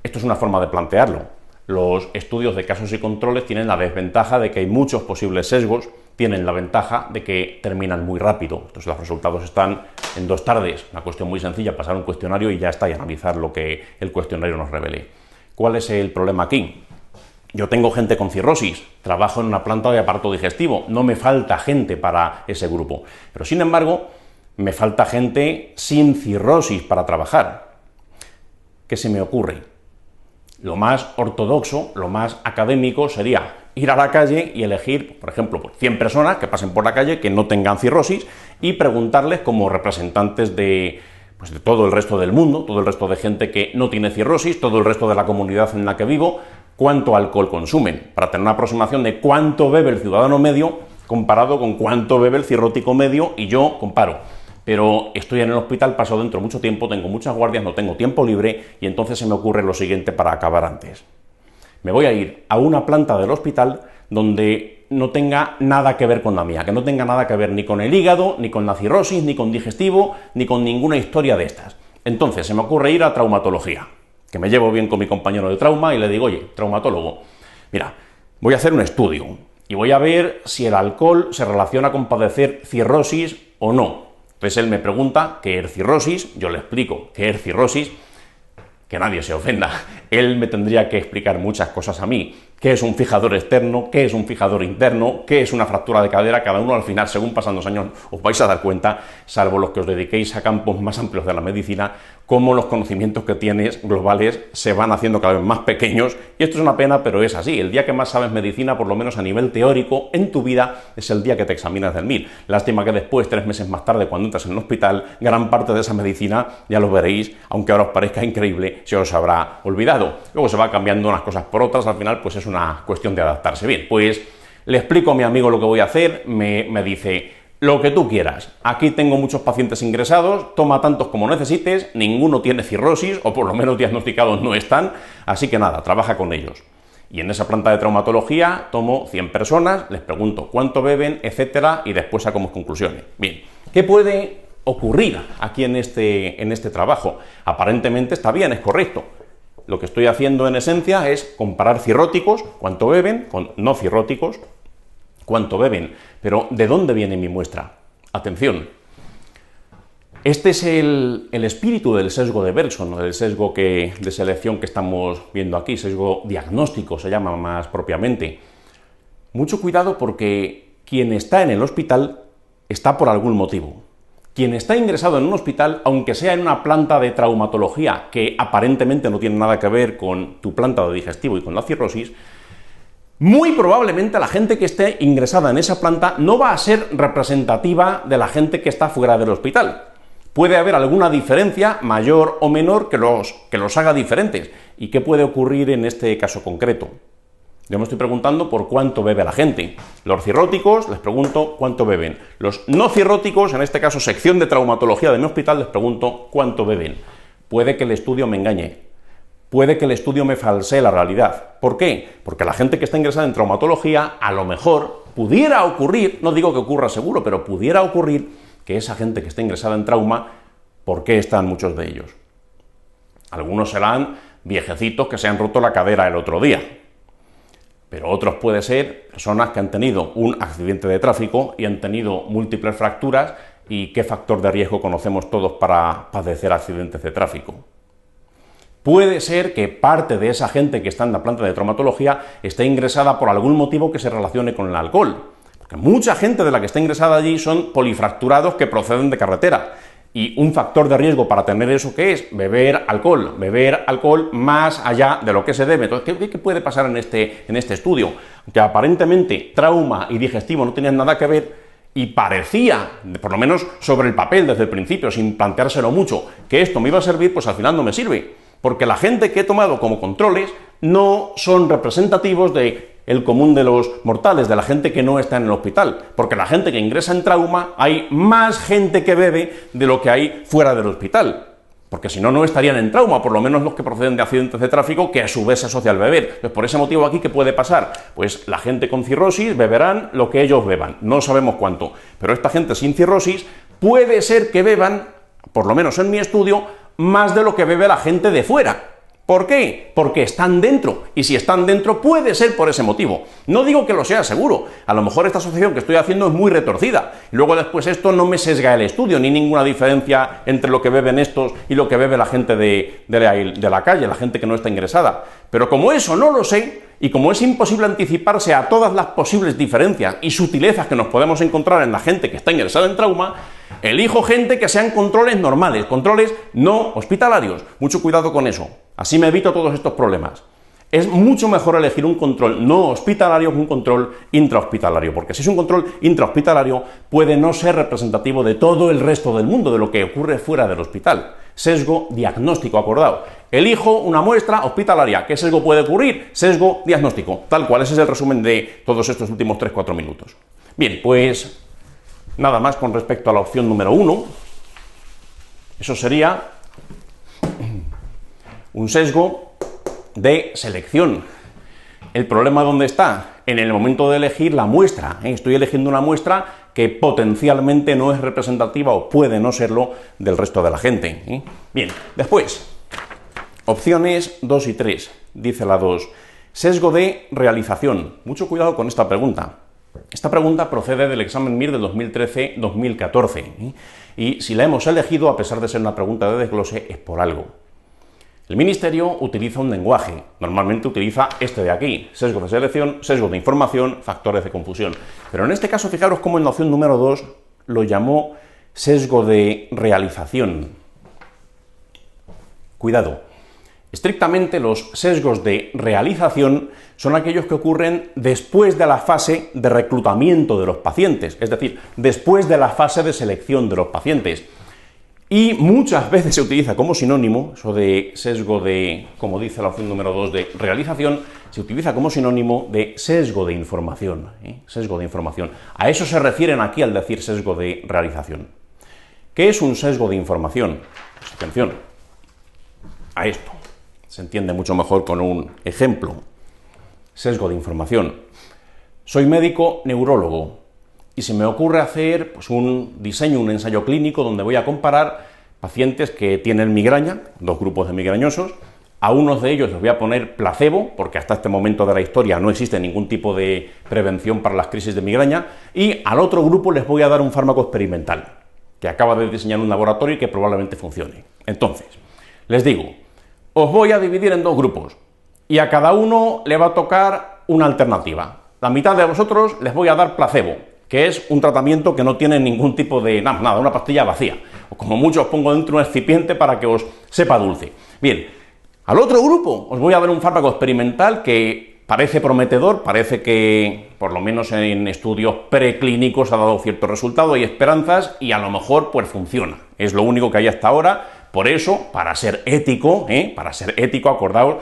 Speaker 1: esto es una forma de plantearlo. Los estudios de casos y controles tienen la desventaja de que hay muchos posibles sesgos, tienen la ventaja de que terminan muy rápido. Entonces los resultados están en 2 tardes, una cuestión muy sencilla, pasar un cuestionario y ya está, y analizar lo que el cuestionario nos revele. ¿Cuál es el problema aquí? Yo tengo gente con cirrosis, trabajo en una planta de aparato digestivo, no me falta gente para ese grupo, pero sin embargo me falta gente sin cirrosis para trabajar. ¿Qué se me ocurre? Lo más ortodoxo, lo más académico sería ir a la calle y elegir, por ejemplo, 100 personas que pasen por la calle que no tengan cirrosis y preguntarles como representantes de todo el resto del mundo, todo el resto de gente que no tiene cirrosis, todo el resto de la comunidad en la que vivo, cuánto alcohol consumen, para tener una aproximación de cuánto bebe el ciudadano medio comparado con cuánto bebe el cirrótico medio, y yo comparo. Pero estoy en el hospital, paso dentro mucho tiempo, tengo muchas guardias, no tengo tiempo libre, y entonces se me ocurre lo siguiente para acabar antes. Me voy a ir a una planta del hospital donde no tenga nada que ver con la mía, que no tenga nada que ver ni con el hígado, ni con la cirrosis, ni con digestivo, ni con ninguna historia de estas. Entonces se me ocurre ir a traumatología, que me llevo bien con mi compañero de trauma y le digo, oye, traumatólogo, mira, voy a hacer un estudio y voy a ver si el alcohol se relaciona con padecer cirrosis o no. Entonces él me pregunta qué es cirrosis, yo le explico qué es cirrosis, que nadie se ofenda, él me tendría que explicar muchas cosas a mí, qué es un fijador externo, qué es un fijador interno, qué es una fractura de cadera, cada uno al final, según pasan los años, os vais a dar cuenta, salvo los que os dediquéis a campos más amplios de la medicina, cómo los conocimientos que tienes globales se van haciendo cada vez más pequeños, y esto es una pena, pero es así. El día que más sabes medicina, por lo menos a nivel teórico, en tu vida, es el día que te examinas del MIR. Lástima que después, 3 meses más tarde, cuando entras en el hospital, gran parte de esa medicina, ya lo veréis, aunque ahora os parezca increíble, se os habrá olvidado. Luego se va cambiando unas cosas por otras, al final pues es una cuestión de adaptarse. Bien, pues le explico a mi amigo lo que voy a hacer, me dice, lo que tú quieras, aquí tengo muchos pacientes ingresados, toma tantos como necesites, ninguno tiene cirrosis, o por lo menos diagnosticados no están, así que nada, trabaja con ellos. Y en esa planta de traumatología tomo 100 personas, les pregunto cuánto beben, etcétera, y después saco mis conclusiones. Bien, ¿qué puede ocurrir aquí en este trabajo? Aparentemente está bien, es correcto. Lo que estoy haciendo en esencia es comparar cirróticos, cuánto beben, con no cirróticos, cuánto beben. Pero ¿de dónde viene mi muestra? Atención. Este es el espíritu del sesgo de Bergson, del sesgo de selección que estamos viendo aquí, sesgo diagnóstico se llama más propiamente. Mucho cuidado, porque quien está en el hospital está por algún motivo. Quien está ingresado en un hospital, aunque sea en una planta de traumatología que aparentemente no tiene nada que ver con tu planta de digestivo y con la cirrosis, muy probablemente la gente que esté ingresada en esa planta no va a ser representativa de la gente que está fuera del hospital. Puede haber alguna diferencia, mayor o menor, que los haga diferentes. ¿Y qué puede ocurrir en este caso concreto? Yo me estoy preguntando por cuánto bebe la gente. Los cirróticos, les pregunto cuánto beben. Los no cirróticos, en este caso sección de traumatología de mi hospital, les pregunto cuánto beben. Puede que el estudio me engañe. Puede que el estudio me falsee la realidad. ¿Por qué? Porque la gente que está ingresada en traumatología, a lo mejor pudiera ocurrir, no digo que ocurra seguro, pero pudiera ocurrir que esa gente que está ingresada en trauma, ¿por qué están muchos de ellos? Algunos serán viejecitos que se han roto la cadera el otro día. Pero otros pueden ser personas que han tenido un accidente de tráfico y han tenido múltiples fracturas. ¿Y qué factor de riesgo conocemos todos para padecer accidentes de tráfico? Puede ser que parte de esa gente que está en la planta de traumatología esté ingresada por algún motivo que se relacione con el alcohol. Porque mucha gente de la que está ingresada allí son polifracturados que proceden de carretera. Y un factor de riesgo para tener eso, ¿qué es? Beber alcohol más allá de lo que se debe. Entonces, ¿qué puede pasar en este estudio? Que aparentemente trauma y digestivo no tenían nada que ver y parecía, por lo menos sobre el papel desde el principio, sin planteárselo mucho, que esto me iba a servir, pues al final no me sirve. Porque la gente que he tomado como controles no son representativos de el común de los mortales, de la gente que no está en el hospital, porque la gente que ingresa en trauma, hay más gente que bebe de lo que hay fuera del hospital, porque si no, no estarían en trauma, por lo menos los que proceden de accidentes de tráfico, que a su vez se asocia al beber. Entonces, por ese motivo aquí, ¿qué puede pasar? Pues la gente con cirrosis beberán lo que ellos beban, no sabemos cuánto, pero esta gente sin cirrosis puede ser que beban, por lo menos en mi estudio, más de lo que bebe la gente de fuera. ¿Por qué? Porque están dentro, y si están dentro puede ser por ese motivo. No digo que lo sea seguro, a lo mejor esta asociación que estoy haciendo es muy retorcida, y luego después esto no me sesga el estudio, ni ninguna diferencia entre lo que beben estos y lo que bebe la gente de la calle, la gente que no está ingresada. Pero como eso no lo sé, y como es imposible anticiparse a todas las posibles diferencias y sutilezas que nos podemos encontrar en la gente que está ingresada en trauma, elijo gente que sean controles normales, controles no hospitalarios. Mucho cuidado con eso, así me evito todos estos problemas. Es mucho mejor elegir un control no hospitalario que un control intrahospitalario, porque si es un control intrahospitalario puede no ser representativo de todo el resto del mundo, de lo que ocurre fuera del hospital. Sesgo diagnóstico, acordado. Elijo una muestra hospitalaria. ¿Qué sesgo puede ocurrir? Sesgo diagnóstico. Tal cual, ese es el resumen de todos estos últimos 3-4 minutos. Bien, pues nada más con respecto a la opción número 1. Eso sería un sesgo de selección. ¿El problema dónde está? En el momento de elegir la muestra. Estoy eligiendo una muestra que potencialmente no es representativa o puede no serlo del resto de la gente. Bien, después, opciones 2 y 3. Dice la 2, sesgo de realización. Mucho cuidado con esta pregunta. Esta pregunta procede del examen MIR del 2013-2014. Y si la hemos elegido, a pesar de ser una pregunta de desglose, es por algo. El Ministerio utiliza un lenguaje, normalmente utiliza este de aquí, sesgo de selección, sesgo de información, factores de confusión. Pero en este caso, fijaros cómo en la opción número 2 lo llamó sesgo de realización. Cuidado, estrictamente los sesgos de realización son aquellos que ocurren después de la fase de reclutamiento de los pacientes, es decir, después de la fase de selección de los pacientes. Y muchas veces se utiliza como sinónimo, eso de sesgo de, como dice la opción número 2, de realización, se utiliza como sinónimo de sesgo de información. Sesgo de información. A eso se refieren aquí al decir sesgo de realización. ¿Qué es un sesgo de información? Pues atención a esto. Se entiende mucho mejor con un ejemplo. Sesgo de información. Soy médico neurólogo. Y se me ocurre hacer pues, un diseño, un ensayo clínico donde voy a comparar pacientes que tienen migraña, dos grupos de migrañosos. A unos de ellos les voy a poner placebo, porque hasta este momento de la historia no existe ningún tipo de prevención para las crisis de migraña, y al otro grupo les voy a dar un fármaco experimental, que acaba de diseñar un laboratorio y que probablemente funcione. Entonces, les digo, os voy a dividir en dos grupos, y a cada uno le va a tocar una alternativa. La mitad de vosotros les voy a dar placebo, que es un tratamiento que no tiene ningún tipo de... nada, una pastilla vacía. O como mucho os pongo dentro un excipiente para que os sepa dulce. Bien, al otro grupo os voy a dar un fármaco experimental que parece prometedor, parece que, por lo menos en estudios preclínicos, ha dado cierto resultado, hay esperanzas y a lo mejor pues funciona. Es lo único que hay hasta ahora. Por eso, para ser ético, acordaos,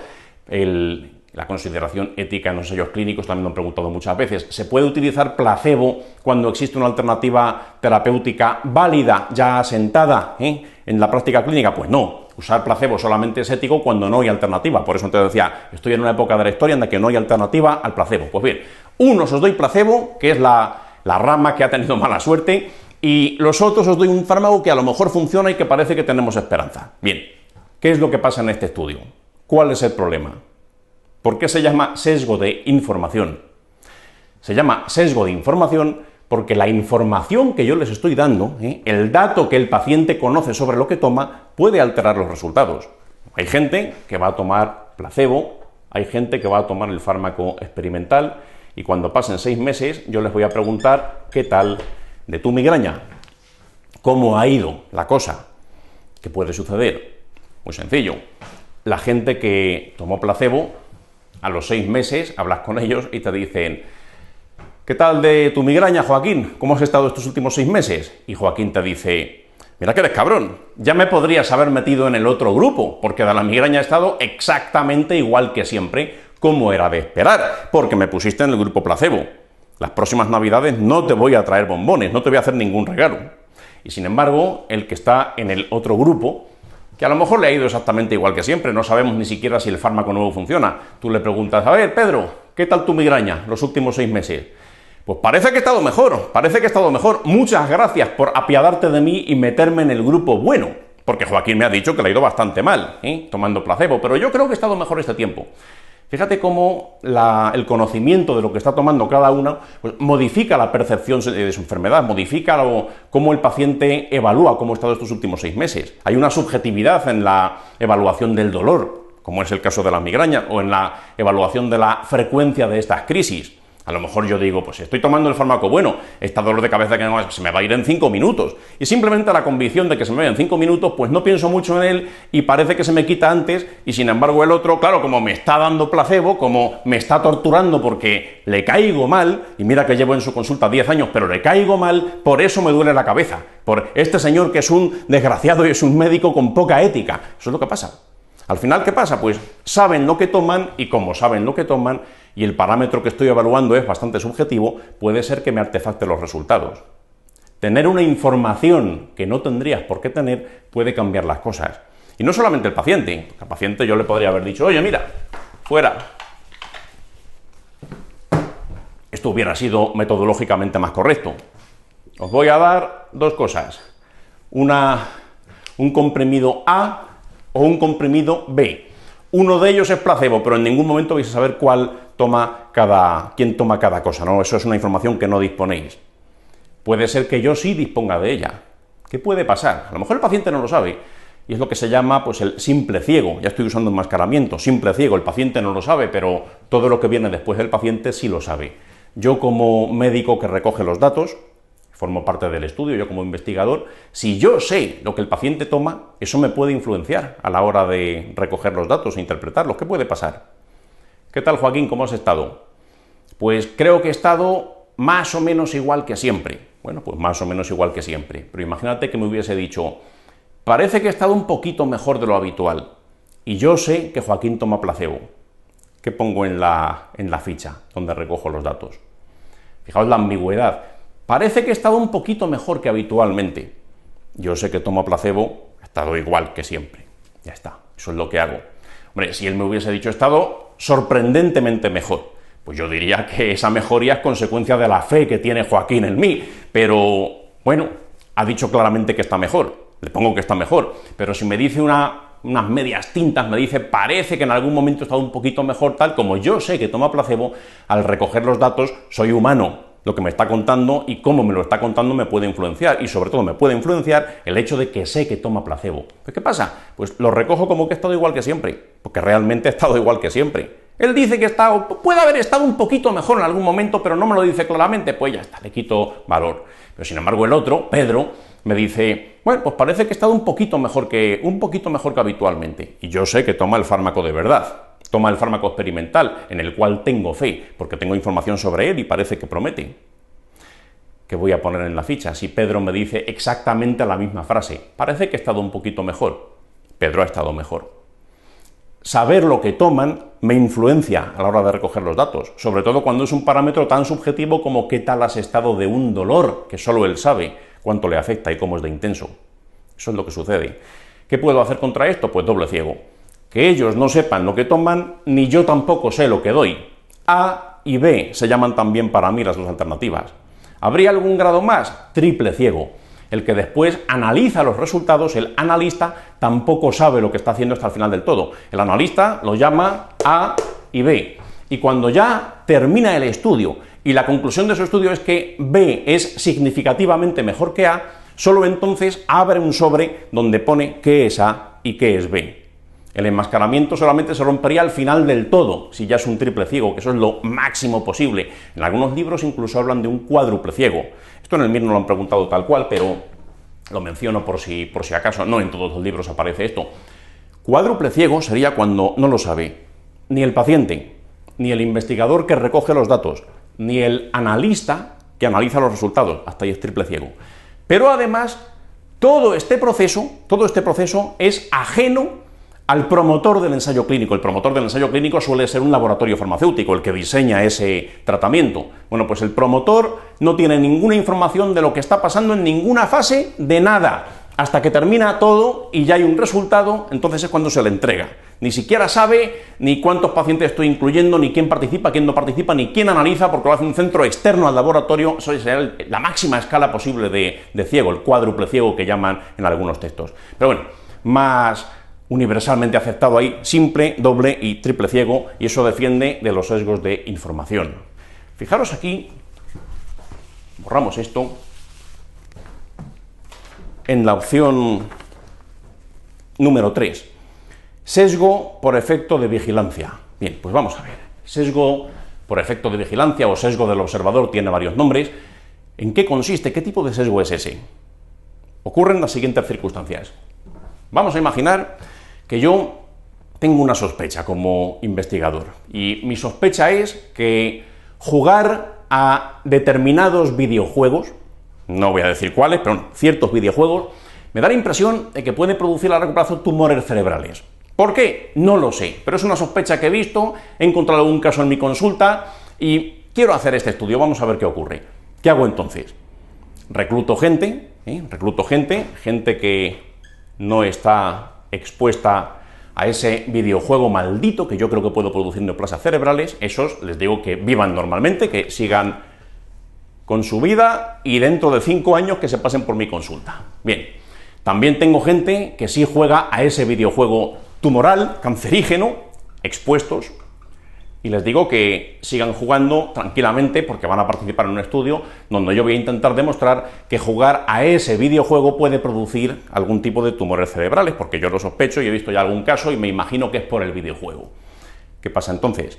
Speaker 1: la consideración ética en los ensayos clínicos, también me han preguntado muchas veces, ¿se puede utilizar placebo cuando existe una alternativa terapéutica válida, ya asentada en la práctica clínica? Pues no, usar placebo solamente es ético cuando no hay alternativa. Por eso te decía, estoy en una época de la historia en la que no hay alternativa al placebo. Pues bien, unos os doy placebo, que es la rama que ha tenido mala suerte, y los otros os doy un fármaco que a lo mejor funciona y que parece que tenemos esperanza. Bien, ¿qué es lo que pasa en este estudio? ¿Cuál es el problema? ¿Por qué se llama sesgo de información? Se llama sesgo de información porque la información que yo les estoy dando, el dato que el paciente conoce sobre lo que toma, puede alterar los resultados. Hay gente que va a tomar placebo, hay gente que va a tomar el fármaco experimental, y cuando pasen 6 meses yo les voy a preguntar qué tal de tu migraña, cómo ha ido la cosa. ¿Qué puede suceder? Muy sencillo. La gente que tomó placebo, a los 6 meses hablas con ellos y te dicen: ¿qué tal de tu migraña, Joaquín? ¿Cómo has estado estos últimos 6 meses? Y Joaquín te dice: mira que eres cabrón, ya me podrías haber metido en el otro grupo, porque de la migraña he estado exactamente igual que siempre, como era de esperar, porque me pusiste en el grupo placebo. Las próximas navidades no te voy a traer bombones, no te voy a hacer ningún regalo. Y sin embargo, el que está en el otro grupo, que a lo mejor le ha ido exactamente igual que siempre, no sabemos ni siquiera si el fármaco nuevo funciona, tú le preguntas: a ver, Pedro, ¿qué tal tu migraña los últimos 6 meses? Pues parece que he estado mejor, parece que he estado mejor. Muchas gracias por apiadarte de mí y meterme en el grupo bueno, porque Joaquín me ha dicho que le ha ido bastante mal, tomando placebo, pero yo creo que he estado mejor este tiempo. Fíjate cómo el conocimiento de lo que está tomando cada uno pues, modifica la percepción de su enfermedad, modifica cómo el paciente evalúa cómo ha estado estos últimos 6 meses. Hay una subjetividad en la evaluación del dolor, como es el caso de la migraña, o en la evaluación de la frecuencia de estas crisis. A lo mejor yo digo, pues estoy tomando el fármaco bueno, este dolor de cabeza que se me va a ir en 5 minutos. Y simplemente la convicción de que se me vaya en 5 minutos, pues no pienso mucho en él y parece que se me quita antes, y sin embargo el otro, claro, como me está dando placebo, como me está torturando porque le caigo mal, y mira que llevo en su consulta 10 años, pero le caigo mal, por eso me duele la cabeza. Por este señor que es un desgraciado y es un médico con poca ética. Eso es lo que pasa. Al final, ¿qué pasa? Pues saben lo que toman, y como saben lo que toman, y el parámetro que estoy evaluando es bastante subjetivo, puede ser que me artefacte los resultados. Tener una información que no tendrías por qué tener puede cambiar las cosas. Y no solamente el paciente. Al paciente yo le podría haber dicho: oye, mira, fuera. Esto hubiera sido metodológicamente más correcto. Os voy a dar 2 cosas. Un comprimido A o un comprimido B. Uno de ellos es placebo, pero en ningún momento vais a saber quién toma cada cosa, ¿no? Eso es una información que no disponéis. Puede ser que yo sí disponga de ella. ¿Qué puede pasar? A lo mejor el paciente no lo sabe, y es lo que se llama pues el simple ciego. Ya estoy usando enmascaramiento, simple ciego. El paciente no lo sabe, pero todo lo que viene después del paciente sí lo sabe. Yo, como médico que recoge los datos, formo parte del estudio, yo como investigador, si yo sé lo que el paciente toma, eso me puede influenciar a la hora de recoger los datos e interpretarlos. ¿Qué puede pasar? ¿Qué tal, Joaquín? ¿Cómo has estado? Pues creo que he estado más o menos igual que siempre. Bueno, pues más o menos igual que siempre. Pero imagínate que me hubiese dicho: parece que he estado un poquito mejor de lo habitual, y yo sé que Joaquín toma placebo. ¿Qué pongo en la ficha donde recojo los datos? Fijaos la ambigüedad. Parece que he estado un poquito mejor que habitualmente. Yo sé que tomo placebo, he estado igual que siempre. Ya está, eso es lo que hago. Hombre, si él me hubiese dicho: he estado sorprendentemente mejor, pues yo diría que esa mejoría es consecuencia de la fe que tiene Joaquín en mí. Pero, bueno, ha dicho claramente que está mejor. Le pongo que está mejor. Pero si me dice unas medias tintas, me dice: parece que en algún momento he estado un poquito mejor, tal, como yo sé que toma placebo, al recoger los datos soy humano. Lo que me está contando y cómo me lo está contando me puede influenciar, y sobre todo me puede influenciar el hecho de que sé que toma placebo. ¿Pues qué pasa? Pues lo recojo como que he estado igual que siempre, porque realmente he estado igual que siempre. Él dice que puede haber estado un poquito mejor en algún momento, pero no me lo dice claramente, pues ya está, le quito valor. Pero sin embargo el otro, Pedro, me dice: bueno, pues parece que he estado un poquito mejor que habitualmente, y yo sé que toma el fármaco de verdad. Toma el fármaco experimental, en el cual tengo fe, porque tengo información sobre él y parece que promete. ¿Qué voy a poner en la ficha? Si Pedro me dice exactamente la misma frase: parece que he estado un poquito mejor. Pedro ha estado mejor. Saber lo que toman me influencia a la hora de recoger los datos, sobre todo cuando es un parámetro tan subjetivo como qué tal has estado de un dolor, que solo él sabe cuánto le afecta y cómo es de intenso. Eso es lo que sucede. ¿Qué puedo hacer contra esto? Pues doble ciego. Que ellos no sepan lo que toman, ni yo tampoco sé lo que doy. A y B se llaman también para mí las 2 alternativas. ¿Habría algún grado más? Triple ciego. El que después analiza los resultados, el analista tampoco sabe lo que está haciendo hasta el final del todo. El analista lo llama A y B. Y cuando ya termina el estudio y la conclusión de su estudio es que B es significativamente mejor que A, solo entonces abre un sobre donde pone qué es A y qué es B. El enmascaramiento solamente se rompería al final del todo, si ya es un triple ciego, que eso es lo máximo posible. En algunos libros incluso hablan de un cuádruple ciego. Esto en el MIR no lo han preguntado tal cual, pero lo menciono por si acaso. No en todos los libros aparece esto. Cuádruple ciego sería cuando no lo sabe ni el paciente, ni el investigador que recoge los datos, ni el analista que analiza los resultados. Hasta ahí es triple ciego. Pero además, todo este proceso es ajeno al promotor del ensayo clínico. El promotor del ensayo clínico suele ser un laboratorio farmacéutico, el que diseña ese tratamiento. Bueno, pues el promotor no tiene ninguna información de lo que está pasando en ninguna fase de nada. Hasta que termina todo y ya hay un resultado, entonces es cuando se le entrega. Ni siquiera sabe ni cuántos pacientes estoy incluyendo, ni quién participa, quién no participa, ni quién analiza, porque lo hace un centro externo al laboratorio. Eso sería la máxima escala posible de ciego, el cuádruple ciego que llaman en algunos textos. Pero bueno, más universalmente aceptado ahí, simple, doble y triple ciego, y eso defiende de los sesgos de información. Fijaros aquí, borramos esto, en la opción número 3, sesgo por efecto de vigilancia. Bien, pues vamos a ver, sesgo por efecto de vigilancia o sesgo del observador tiene varios nombres. ¿En qué consiste? ¿Qué tipo de sesgo es ese? Ocurren las siguientes circunstancias. Vamos a imaginar que yo tengo una sospecha como investigador, y mi sospecha es que jugar a determinados videojuegos, no voy a decir cuáles, pero ciertos videojuegos, me da la impresión de que puede producir a largo plazo tumores cerebrales. ¿Por qué? No lo sé, pero es una sospecha que he visto, he encontrado algún caso en mi consulta y quiero hacer este estudio, vamos a ver qué ocurre. ¿Qué hago entonces? Recluto gente, gente que no está expuesta a ese videojuego maldito que yo creo que puedo producir neoplasias cerebrales. Esos les digo que vivan normalmente, que sigan con su vida y dentro de 5 años que se pasen por mi consulta. Bien, también tengo gente que sí juega a ese videojuego tumoral, cancerígeno, expuestos, y les digo que sigan jugando tranquilamente porque van a participar en un estudio donde yo voy a intentar demostrar que jugar a ese videojuego puede producir algún tipo de tumores cerebrales, porque yo lo sospecho y he visto ya algún caso y me imagino que es por el videojuego. ¿Qué pasa entonces?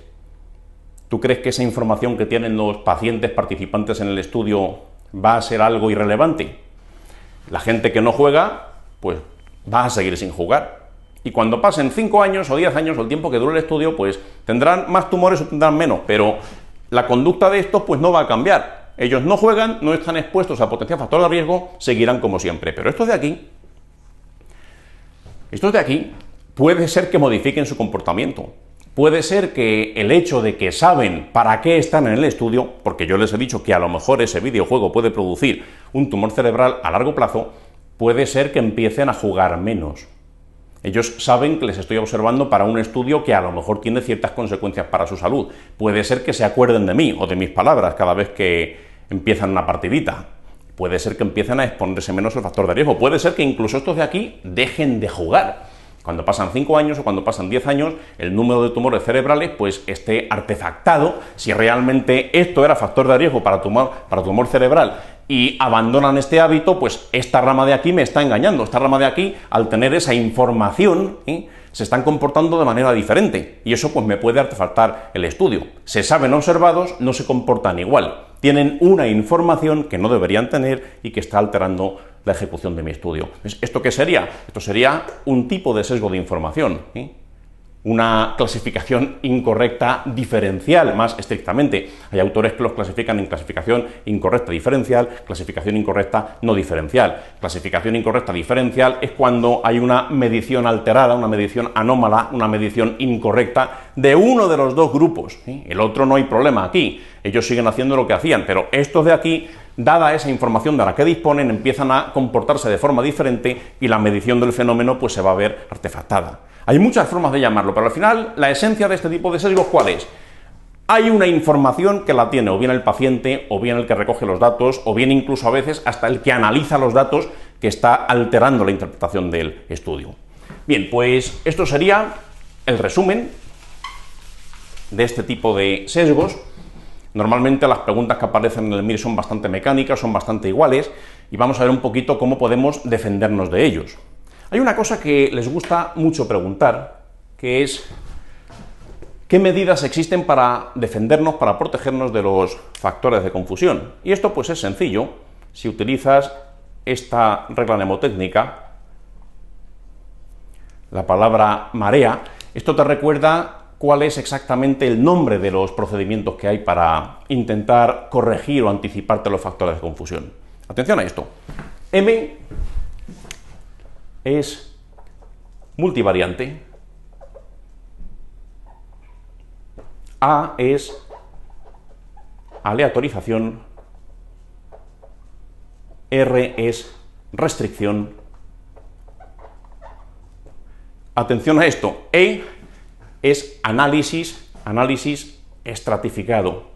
Speaker 1: ¿Tú crees que esa información que tienen los pacientes participantes en el estudio va a ser algo irrelevante? La gente que no juega, pues va a seguir sin jugar. Y cuando pasen 5 años o 10 años o el tiempo que dure el estudio, pues tendrán más tumores o tendrán menos, pero la conducta de estos pues no va a cambiar. Ellos no juegan, no están expuestos a potencial factor de riesgo, seguirán como siempre. Pero estos de aquí puede ser que modifiquen su comportamiento. Puede ser que el hecho de que saben para qué están en el estudio, porque yo les he dicho que a lo mejor ese videojuego puede producir un tumor cerebral a largo plazo, puede ser que empiecen a jugar menos. Ellos saben que les estoy observando para un estudio que a lo mejor tiene ciertas consecuencias para su salud. Puede ser que se acuerden de mí o de mis palabras cada vez que empiezan una partidita. Puede ser que empiecen a exponerse menos al factor de riesgo. Puede ser que incluso estos de aquí dejen de jugar. Cuando pasan 5 años o cuando pasan 10 años, el número de tumores cerebrales pues esté artefactado. Si realmente esto era factor de riesgo para tumor cerebral y abandonan este hábito, pues esta rama de aquí me está engañando. Esta rama de aquí, al tener esa información, se están comportando de manera diferente. Y eso pues me puede artefactar el estudio. Se saben observados, no se comportan igual. Tienen una información que no deberían tener y que está alterando la ejecución de mi estudio. ¿Esto qué sería? Esto sería un tipo de sesgo de información, una clasificación incorrecta diferencial, más estrictamente. Hay autores que los clasifican en clasificación incorrecta diferencial, clasificación incorrecta no diferencial. Clasificación incorrecta diferencial es cuando hay una medición alterada, una medición anómala, una medición incorrecta de uno de los dos grupos. El otro no hay problema aquí, ellos siguen haciendo lo que hacían, pero estos de aquí, dada esa información de la que disponen, empiezan a comportarse de forma diferente y la medición del fenómeno pues se va a ver artefactada. Hay muchas formas de llamarlo, pero al final la esencia de este tipo de sesgos, ¿cuál es? Hay una información que la tiene o bien el paciente, o bien el que recoge los datos, o bien incluso a veces hasta el que analiza los datos, que está alterando la interpretación del estudio. Bien, pues esto sería el resumen de este tipo de sesgos. Normalmente las preguntas que aparecen en el MIR son bastante mecánicas, son bastante iguales, y vamos a ver un poquito cómo podemos defendernos de ellos. Hay una cosa que les gusta mucho preguntar, que es qué medidas existen para defendernos, para protegernos de los factores de confusión. Y esto pues es sencillo. Si utilizas esta regla mnemotécnica, la palabra marea, esto te recuerda cuál es exactamente el nombre de los procedimientos que hay para intentar corregir o anticiparte los factores de confusión. Atención a esto. M es multivariante, A es aleatorización, R es restricción. Atención a esto, E es análisis estratificado.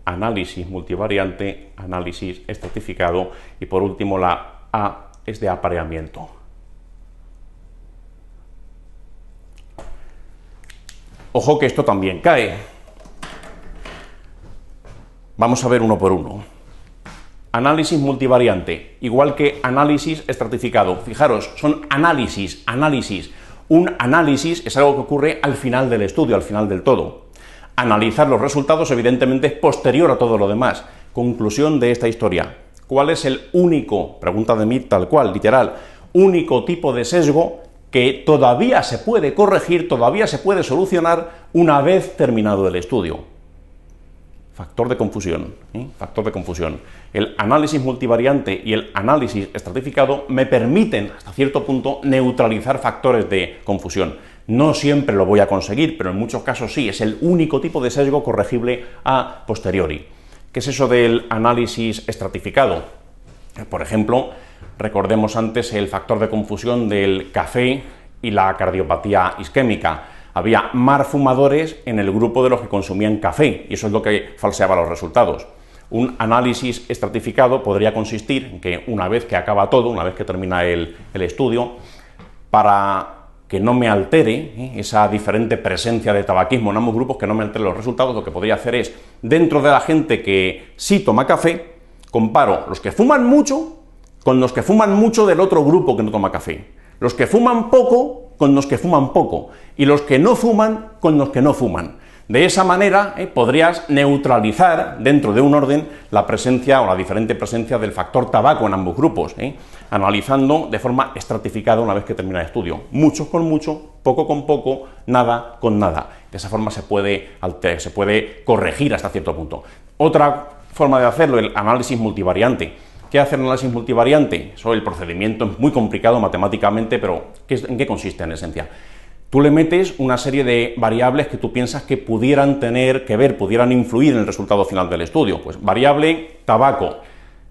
Speaker 1: Análisis multivariante, análisis estratificado, y por último la A es de apareamiento. Ojo que esto también cae. Vamos a ver uno por uno. Análisis multivariante, igual que análisis estratificado. Fijaros, son análisis. Un análisis es algo que ocurre al final del estudio, al final del todo. Analizar los resultados, evidentemente, es posterior a todo lo demás. Conclusión de esta historia. ¿Cuál es el único, pregunta de mí tal cual, literal, único tipo de sesgo que todavía se puede corregir, todavía se puede solucionar una vez terminado el estudio? Factor de confusión, factor de confusión. El análisis multivariante y el análisis estratificado me permiten, hasta cierto punto, neutralizar factores de confusión. No siempre lo voy a conseguir, pero en muchos casos sí, es el único tipo de sesgo corregible a posteriori. ¿Qué es eso del análisis estratificado? Por ejemplo, recordemos antes el factor de confusión del café y la cardiopatía isquémica. Había más fumadores en el grupo de los que consumían café, y eso es lo que falseaba los resultados. Un análisis estratificado podría consistir en que una vez que acaba todo, una vez que termina el estudio, para que no me altere esa diferente presencia de tabaquismo en ambos grupos, que no me altere los resultados, lo que podría hacer es, dentro de la gente que sí toma café, comparo los que fuman mucho con los que fuman mucho del otro grupo que no toma café. Los que fuman poco con los que fuman poco, y los que no fuman con los que no fuman. De esa manera podrías neutralizar dentro de un orden la presencia o la diferente presencia del factor tabaco en ambos grupos, analizando de forma estratificada una vez que termina el estudio. Muchos con mucho, poco con poco, nada con nada. De esa forma se puede corregir hasta cierto punto. Otra forma de hacerlo, el análisis multivariante. ¿Qué hace el análisis multivariante? Eso, el procedimiento es muy complicado matemáticamente, pero ¿en qué consiste en esencia? Tú le metes una serie de variables que tú piensas que pudieran tener que ver, pudieran influir en el resultado final del estudio. Pues variable tabaco.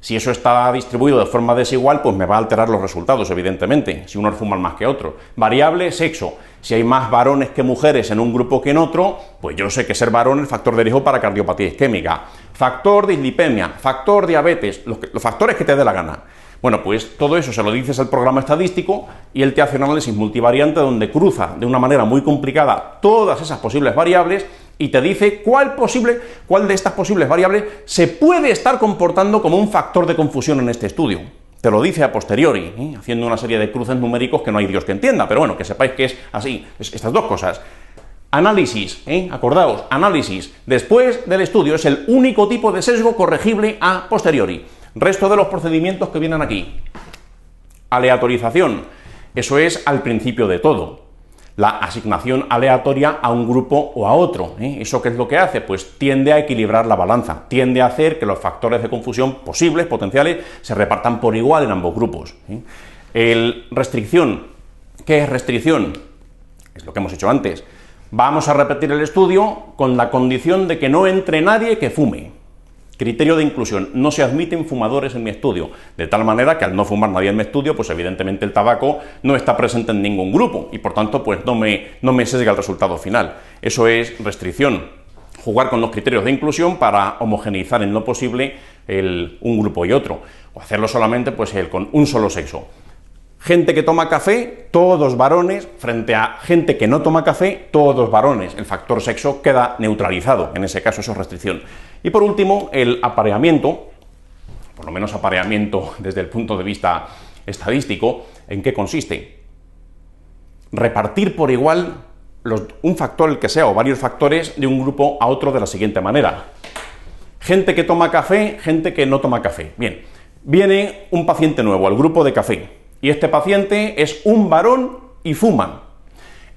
Speaker 1: Si eso está distribuido de forma desigual, pues me va a alterar los resultados, evidentemente, si unos fuman más que otros. Variable sexo. Si hay más varones que mujeres en un grupo que en otro, pues yo sé que ser varón es el factor de riesgo para cardiopatía isquémica. Factor dislipemia, factor diabetes, los factores que te dé la gana. Bueno, pues todo eso se lo dices al programa estadístico y él te hace un análisis multivariante donde cruza de una manera muy complicada todas esas posibles variables y te dice cuál de estas posibles variables se puede estar comportando como un factor de confusión en este estudio. Te lo dice a posteriori, haciendo una serie de cruces numéricos que no hay Dios que entienda, pero bueno, que sepáis que es así, estas dos cosas. Análisis, acordaos, análisis después del estudio es el único tipo de sesgo corregible a posteriori. Resto de los procedimientos que vienen aquí. Aleatorización, eso es al principio de todo. La asignación aleatoria a un grupo o a otro. ¿Eso qué es lo que hace? Pues tiende a equilibrar la balanza, tiende a hacer que los factores de confusión posibles, potenciales, se repartan por igual en ambos grupos. Restricción, ¿qué es restricción? Es lo que hemos hecho antes. Vamos a repetir el estudio con la condición de que no entre nadie que fume. Criterio de inclusión, no se admiten fumadores en mi estudio, de tal manera que al no fumar nadie en mi estudio, pues evidentemente el tabaco no está presente en ningún grupo y por tanto pues no me sesga el resultado final. Eso es restricción, jugar con los criterios de inclusión para homogeneizar en lo posible un grupo y otro, o hacerlo solamente pues con un solo sexo. Gente que toma café, todos varones, frente a gente que no toma café, todos varones. El factor sexo queda neutralizado, en ese caso eso es restricción. Y por último, el apareamiento, por lo menos apareamiento desde el punto de vista estadístico, ¿En qué consiste? Repartir por igual un factor, el que sea, o varios factores de un grupo a otro de la siguiente manera. Gente que toma café, gente que no toma café. Bien, viene un paciente nuevo al grupo de café y este paciente es un varón y fuma.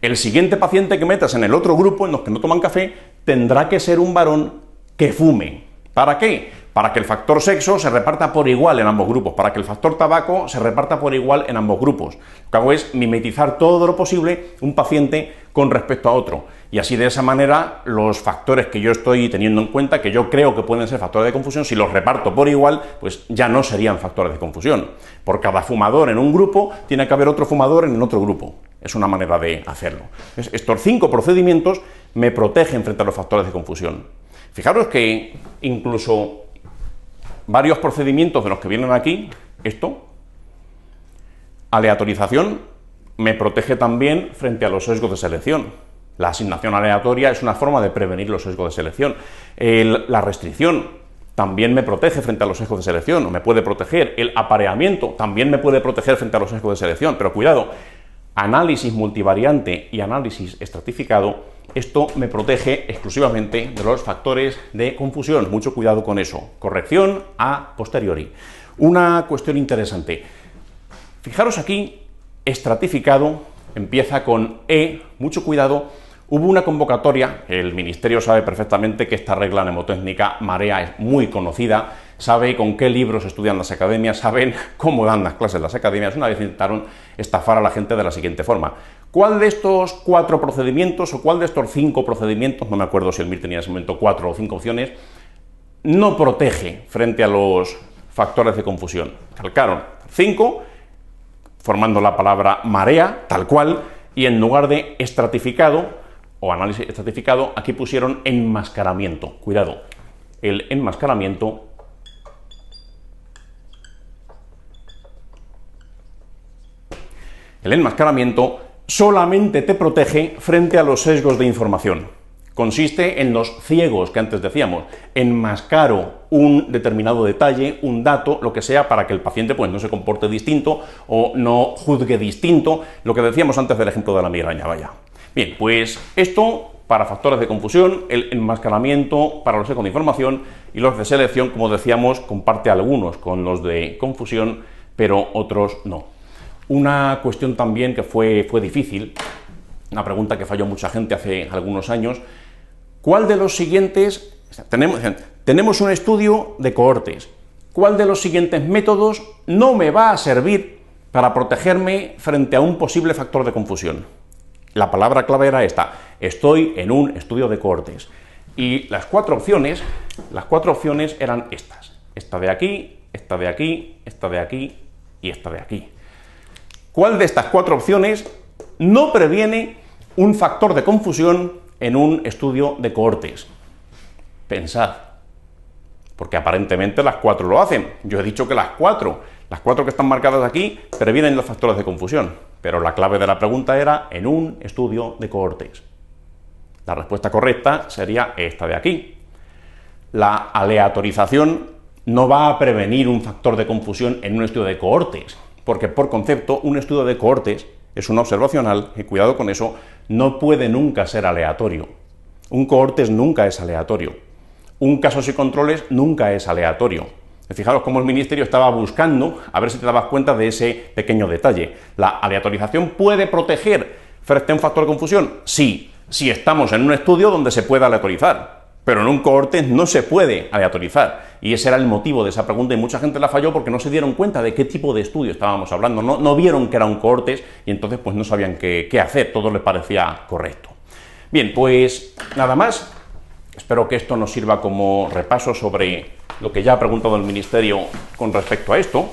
Speaker 1: El siguiente paciente que metas en el otro grupo, en los que no toman café, tendrá que ser un varón que fume. ¿Para qué? Para que el factor sexo se reparta por igual en ambos grupos, para que el factor tabaco se reparta por igual en ambos grupos. Lo que hago es mimetizar todo lo posible un paciente con respecto a otro. Y así de esa manera los factores que yo estoy teniendo en cuenta, que yo creo que pueden ser factores de confusión, si los reparto por igual, pues ya no serían factores de confusión. Por cada fumador en un grupo, tiene que haber otro fumador en el otro grupo. Es una manera de hacerlo. Estos 5 procedimientos me protegen frente a los factores de confusión. Fijaros que incluso varios procedimientos de los que vienen aquí, aleatorización, me protege también frente a los sesgos de selección. La asignación aleatoria es una forma de prevenir los sesgos de selección. La restricción también me protege frente a los sesgos de selección, o me puede proteger. El apareamiento también me puede proteger frente a los sesgos de selección, pero cuidado, análisis multivariante y análisis estratificado, esto me protege exclusivamente de los factores de confusión. Mucho cuidado con eso. Corrección a posteriori. Una cuestión interesante. Fijaros aquí, estratificado empieza con E, mucho cuidado. Hubo una convocatoria, el Ministerio sabe perfectamente que esta regla mnemotécnica Marea es muy conocida, sabe con qué libros estudian las academias, saben cómo dan las clases las academias. Una vez intentaron estafar a la gente de la siguiente forma. ¿Cuál de estos 4 procedimientos o cuál de estos 5 procedimientos, no me acuerdo si el MIR tenía en ese momento 4 o 5 opciones, no protege frente a los factores de confusión? Calcaron 5, formando la palabra marea, tal cual, y en lugar de estratificado o análisis estratificado, aquí pusieron enmascaramiento. Cuidado, el enmascaramiento solamente te protege frente a los sesgos de información. Consiste en los ciegos que antes decíamos. Enmascaro un determinado detalle, un dato, lo que sea, para que el paciente pues, no se comporte distinto o no juzgue distinto, lo que decíamos antes del ejemplo de la migraña, vaya. Bien, pues esto para factores de confusión, el enmascaramiento para los sesgos de información, y los de selección, como decíamos, comparte algunos con los de confusión, pero otros no. Una cuestión también que fue difícil, una pregunta que falló mucha gente hace algunos años: ¿cuál de los siguientes, tenemos un estudio de cohortes, cuál de los siguientes métodos no me va a servir para protegerme frente a un posible factor de confusión? La palabra clave era esta: estoy en un estudio de cohortes. Y las 4 opciones eran estas: esta de aquí, esta de aquí, esta de aquí y esta de aquí. ¿Cuál de estas 4 opciones no previene un factor de confusión en un estudio de cohortes? Pensad, porque aparentemente las 4 lo hacen. Yo he dicho que las 4 que están marcadas aquí previenen los factores de confusión, pero la clave de la pregunta era en un estudio de cohortes. La respuesta correcta sería esta de aquí. La aleatorización no va a prevenir un factor de confusión en un estudio de cohortes, porque por concepto un estudio de cohortes es un observacional, y cuidado con eso, no puede nunca ser aleatorio. Un cohortes nunca es aleatorio. Un casos y controles nunca es aleatorio. Fijaros cómo el Ministerio estaba buscando a ver si te dabas cuenta de ese pequeño detalle. ¿La aleatorización puede proteger frente a un factor de confusión? Sí, si estamos en un estudio donde se puede aleatorizar. Pero en un cohortes no se puede aleatorizar, y ese era el motivo de esa pregunta, y mucha gente la falló porque no se dieron cuenta de qué tipo de estudio estábamos hablando, no vieron que era un cohortes y entonces pues no sabían qué hacer, todo les parecía correcto. Bien, pues nada más, espero que esto nos sirva como repaso sobre lo que ya ha preguntado el Ministerio con respecto a esto.